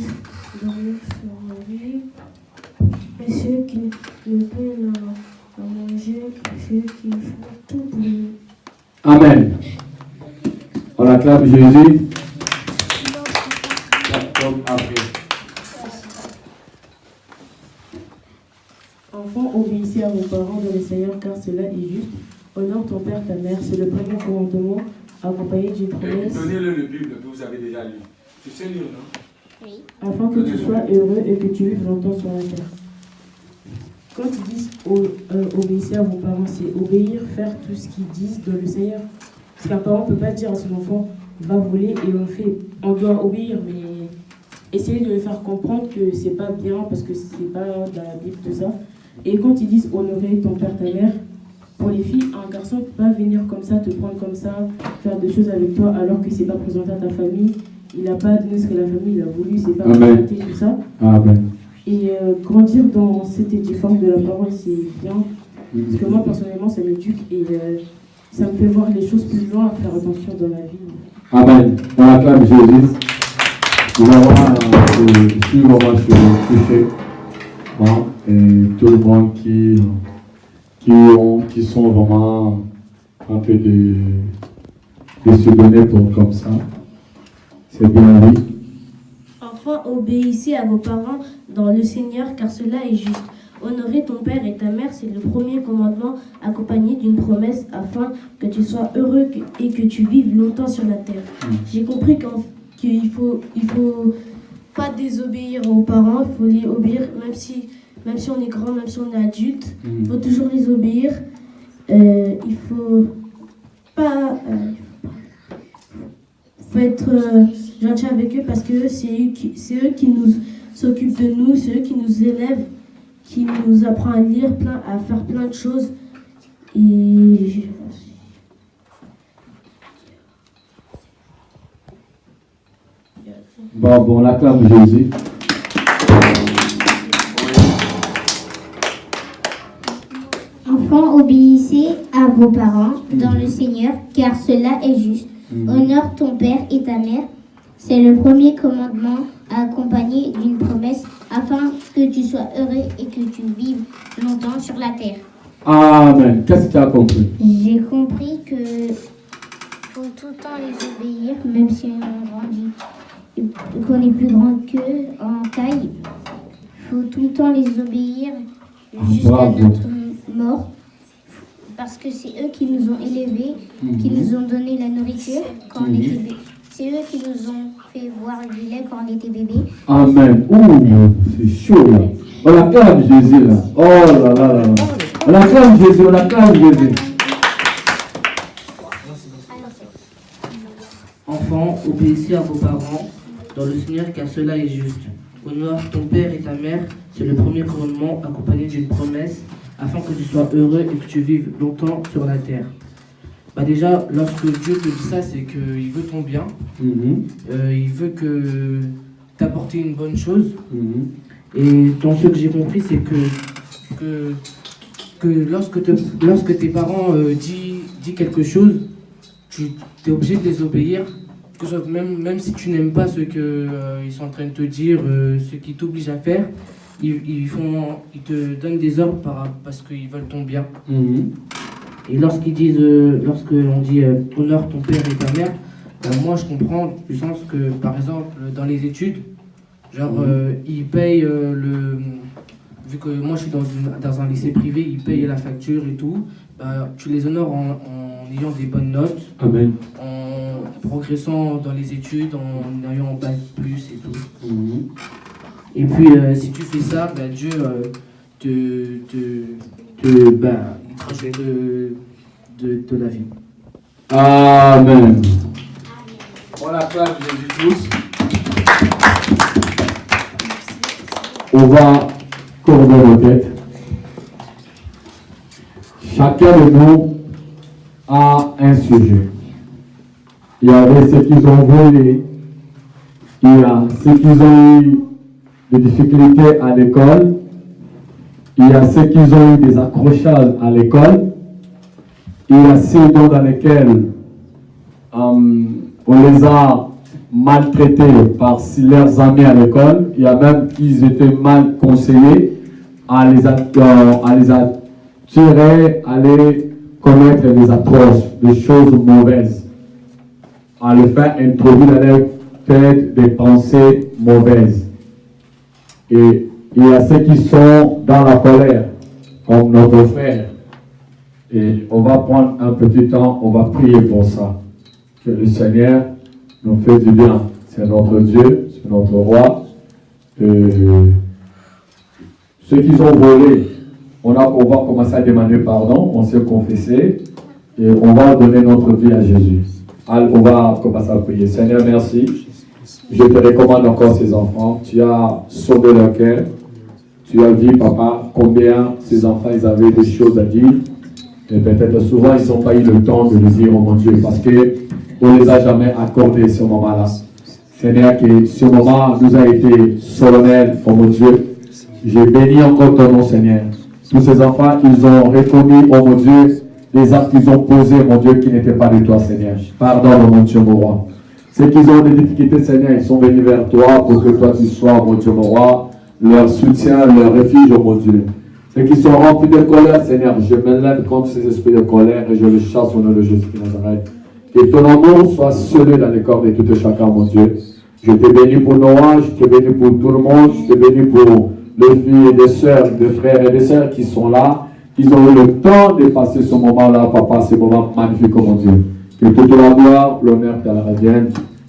Speaker 10: dormir sur la vie. Et c'est eux qui nous payent à manger, c'est eux qui font tout pour nous.
Speaker 1: Amen. On acclame Jésus. Après.
Speaker 8: Enfants, obéissez à vos parents dans le Seigneur, car cela est juste. Honore ton père, ta mère, c'est le premier commandement accompagné d'une promesse.
Speaker 1: Donnez-le le Bible que vous avez déjà lu. Tu sais lire, non?
Speaker 7: Oui.
Speaker 8: Afin que tu sois heureux et que tu vives longtemps sur la terre. Quand ils disent obéissez à vos parents, c'est obéir, faire tout ce qu'ils disent dans le Seigneur. Parce qu'un parent ne peut pas dire à son enfant va voler et on doit obéir, mais essayer de le faire comprendre que c'est pas bien parce que c'est pas dans la Bible, tout ça. Et quand ils disent honorer ton père, ta mère, pour les filles, un garçon ne peut pas venir comme ça, te prendre comme ça, faire des choses avec toi alors que c'est pas présenté à ta famille. Il n'a pas donné ce que la famille a voulu, c'est pas présenté, tout ça.
Speaker 1: Amen.
Speaker 8: Et grandir dans cette édifice de la parole, c'est bien. Parce que moi, personnellement, ça m'éduque et ça me fait voir les choses plus loin, à faire attention dans la vie.
Speaker 1: Amen. On acclame Jésus. Nous allons suivre toucher. Et tout le monde qui sont vraiment un peu de se donner pour comme ça. C'est bien oui.
Speaker 6: Enfants, obéissez à vos parents dans le Seigneur, car cela est juste. Honorer ton père et ta mère, c'est le premier commandement accompagné d'une promesse afin que tu sois heureux et que tu vives longtemps sur la terre. J'ai compris qu'il faut pas désobéir aux parents, il faut les obéir même si on est grand, même si on est adulte. Il faut toujours les obéir. Il faut pas
Speaker 11: faut être gentil avec eux parce que c'est eux qui nous s'occupent de nous, c'est eux qui nous élèvent, qui nous apprend à lire, à faire plein de choses. Et
Speaker 9: Bon, on acclame Jésus.
Speaker 3: Enfants, obéissez à vos parents dans le Seigneur, car cela est juste. Honore ton père et ta mère. C'est le premier commandement accompagné d'une promesse afin que tu sois heureux et que tu vives longtemps sur la terre.
Speaker 9: Amen. Qu'est-ce que tu as compris?
Speaker 3: J'ai compris que faut tout le temps les obéir, même si on grandit, qu'on est plus grand qu'eux en taille. Il faut tout le temps les obéir jusqu'à notre mort. Parce que c'est eux qui nous ont élevés, qui nous ont donné la nourriture quand on était bébés. C'est eux qui nous ont fait boire du lait quand on était bébés.
Speaker 9: Amen. Ouh, c'est chaud là. On acclame Jésus là. Oh là là là. On acclame Jésus, on acclame Jésus.
Speaker 12: Enfants, obéissez à vos parents dans le Seigneur, car cela est juste. Honore ton père et ta mère, c'est le premier commandement accompagné d'une promesse, afin que tu sois heureux et que tu vives longtemps sur la terre. Déjà, lorsque Dieu te dit ça, c'est qu'il veut ton bien. Il veut t'apporter une bonne chose. Et dans ce que j'ai compris, c'est que lorsque tes parents disent quelque chose, tu es obligé de les obéir. Que ce soit, même si tu n'aimes pas ce qu'ils sont en train de te dire, ce qu'ils t'obligent à faire, ils te donnent des ordres parce qu'ils veulent ton bien. Et lorsqu'on dit honore ton père et ta mère, moi je comprends du sens que, par exemple, dans les études, ils payent vu que moi je suis dans un lycée privé, ils payent la facture et tout, tu les honores en ayant des bonnes notes.
Speaker 9: Amen.
Speaker 12: En progressant dans les études, en ayant un bac plus et tout. Et puis si tu fais ça, Dieu il te rajoute de la vie.
Speaker 9: Amen.
Speaker 1: On acclame Jésus tous.
Speaker 9: On va courber nos têtes. Chacun de nous a un sujet. Il y avait ceux qui ont volé, il y a ceux qui ont eu des difficultés à l'école, il y a ceux qui ont eu des accrochages à l'école, il y a ceux dans lesquels on les a maltraités par leurs amis à l'école, il y a même qui étaient mal conseillés à les attirer, à les commettre des atroces, des choses mauvaises, à les faire introduire dans leur tête des pensées mauvaises. Et il y a ceux qui sont dans la colère, comme notre frère. Et on va prendre un petit temps, on va prier pour ça. Que le Seigneur nous fait du bien. C'est notre Dieu, c'est notre roi. Ceux qui ont volé, on va commencer à demander pardon, on s'est confessé et on va donner notre vie à Jésus. On va commencer à prier. Seigneur, merci. Je te recommande encore ces enfants. Tu as sauvé leur cœur. Tu as vu, papa, combien ces enfants ils avaient des choses à dire. Et peut-être souvent, ils n'ont pas eu le temps de le dire, oh mon Dieu, parce qu'on ne les a jamais accordé ce moment-là. Seigneur, que ce moment nous a été solennel, oh mon Dieu. J'ai béni encore ton nom, Seigneur. Tous ces enfants, ils ont reconnu, oh mon Dieu, les actes qu'ils ont posés, mon Dieu, qui n'étaient pas de toi, Seigneur. Pardon, oh mon Dieu, mon roi. Ceux qui ont des difficultés, Seigneur, ils sont venus vers toi pour que toi, tu sois, mon Dieu, mon roi, leur soutien, leur refuge, oh mon Dieu. Ceux qui sont remplis de colère, Seigneur, je me lève contre ces esprits de colère et je les chasse au nom de Jésus de Nazareth. Que ton amour soit scellé dans les corps de tout chacun, mon Dieu. Je t'ai béni pour Noah, je t'ai béni pour tout le monde, je t'ai béni pour les filles et les sœurs, les frères et les sœurs qui sont là. Ils ont eu le temps de passer ce moment-là, papa, ce moment magnifique, oh mon Dieu. Que toute la gloire, l'honneur te la revienne.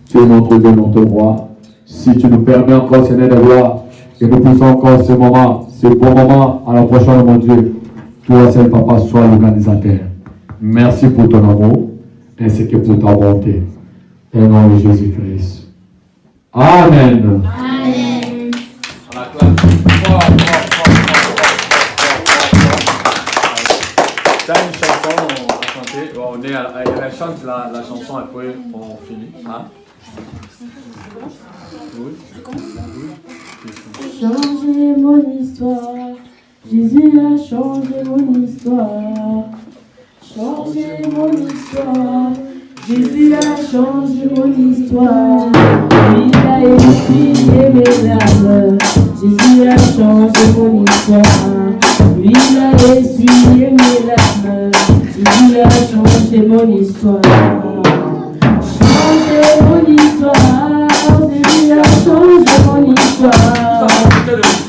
Speaker 9: Tu es notre Dieu, notre roi. Si tu nous permets encore, Seigneur, de voir que nous puissions encore ce moment, ce bon moment à la prochaine, mon Dieu. Toi, seul, papa, sois l'organisateur. Merci pour ton amour, ainsi que pour ta bonté. Au nom de Jésus-Christ. Amen.
Speaker 5: Amen.
Speaker 1: On acclame. T'as une chanson à chanter. Bon, elle chante la chanson, après on finit. Hein? Oui.
Speaker 8: Changer mon histoire, Jésus a changé mon histoire. Changer mon histoire, Jésus a changé mon histoire. Il a essuyé mes larmes, Jésus a changé mon histoire. Il a essuyé mes larmes, Jésus a changé mon histoire. Changer mon histoire, Jésus a changé mon histoire.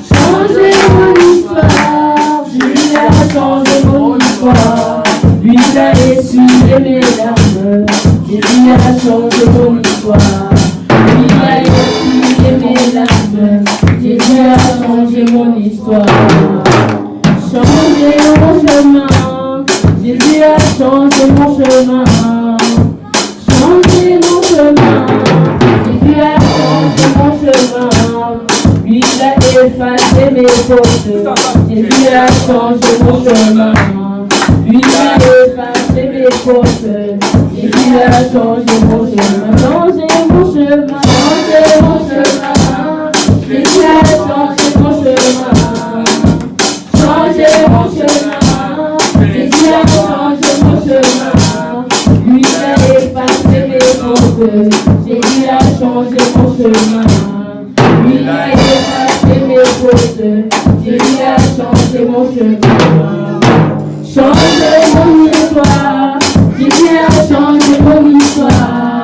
Speaker 8: Changer mon histoire, Jésus a changé mon histoire. Lui il a essuyé mes larmes, Jésus a changé mon histoire. Lui il a essuyé mes larmes, Jésus a changé mon histoire. Changer mon chemin, Jésus a changé mon chemin. Changer mon chemin, Jésus a changé mon chemin. Lui il a effacé mes fautes, Jésus a changé mon chemin. Lui il a effacé mes fautes, Jésus a changé mon chemin. Changé mon chemin, changé mon chemin. Jésus a changé mon chemin. Changé mon chemin, Jésus a changé mon chemin. Lui il a effacé mes fautes, Jésus a changé mon chemin. Lui il a effacé mes fautes, Jésus a changé mon chemin. Changez mon histoire, Jésus a changé mon histoire.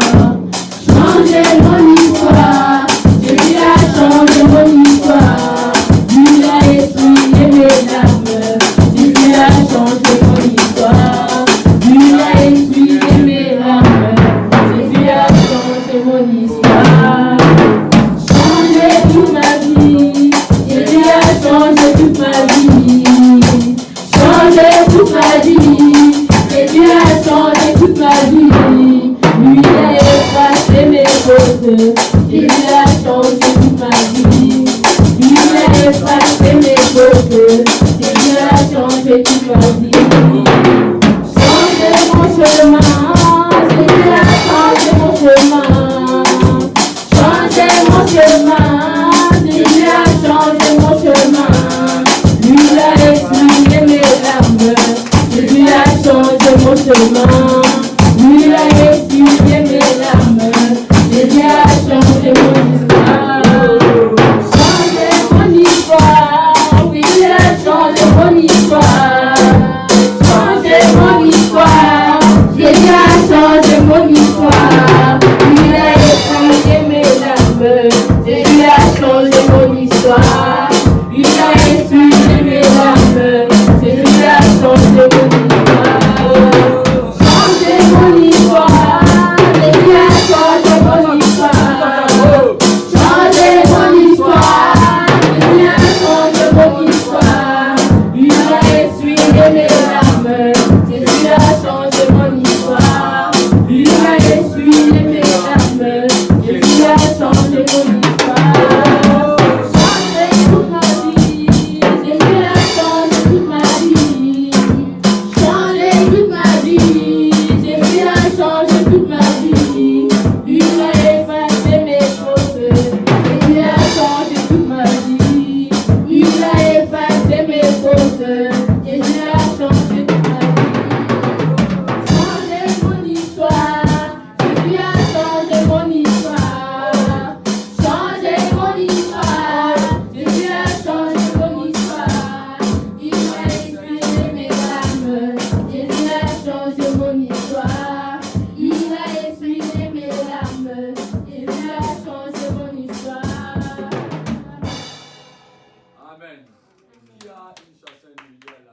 Speaker 8: Changez mon histoire, Jésus a changé mon histoire. Lui il a essuyé mes larmes, Jésus a changé mon histoire. Lui il a essuyé mes larmes, Jésus a changé mon histoire. Changez toute ma vie, Jésus a changé toute ma vie. Changez toute ma vie, Jésus a changé toute ma vie. Lui il a effacé mes fautes, Jésus a changé toute ma vie. Lui il a effacé mes fautes, Jésus a changé toute ma vie. Changez mon chemin, Jésus a changé mon chemin. Changez mon chemin, Jésus a changé mon chemin. Lui il a essuyé mes larmes, Jésus a changé mon chemin. Lui il a essuyé mes larmes, Jésus a changé mon histoire. Changez mon histoire, oui il a changé mon histoire. Changez mon histoire, Jésus a changé mon histoire. Lui il a essuyé mes larmes, Jésus a changé mon histoire. Lui il a essuyé mes larmes, Jésus a changé mon histoire. Changez mon histoire, Jésus a changé mon histoire. Changez mon histoire, Jésus a changé mon histoire. Lui il a essuyé mes larmes, Jésus a changé mon histoire. Lui il a essuyé mes larmes, Jésus a changé mon histoire. Changez toute ma vie, Jésus a changé toute ma vie. Changez toute ma vie, Jésus a changé toute ma vie. Lui il a effacé mes fautes, Jésus a changé toute ma vie. Lui il a effacé mes fautes, Jésus a changé toute ma vie. Changez mon histoire, Jésus a changé mon histoire. Changez mon histoire, Jésus a changé mon histoire. Il a essuyé mes larmes, Jésus a changé mon histoire. Il a essuyé mes larmes, Jésus a changé mon histoire.
Speaker 1: Amen. Qui a une chanson individuelle là?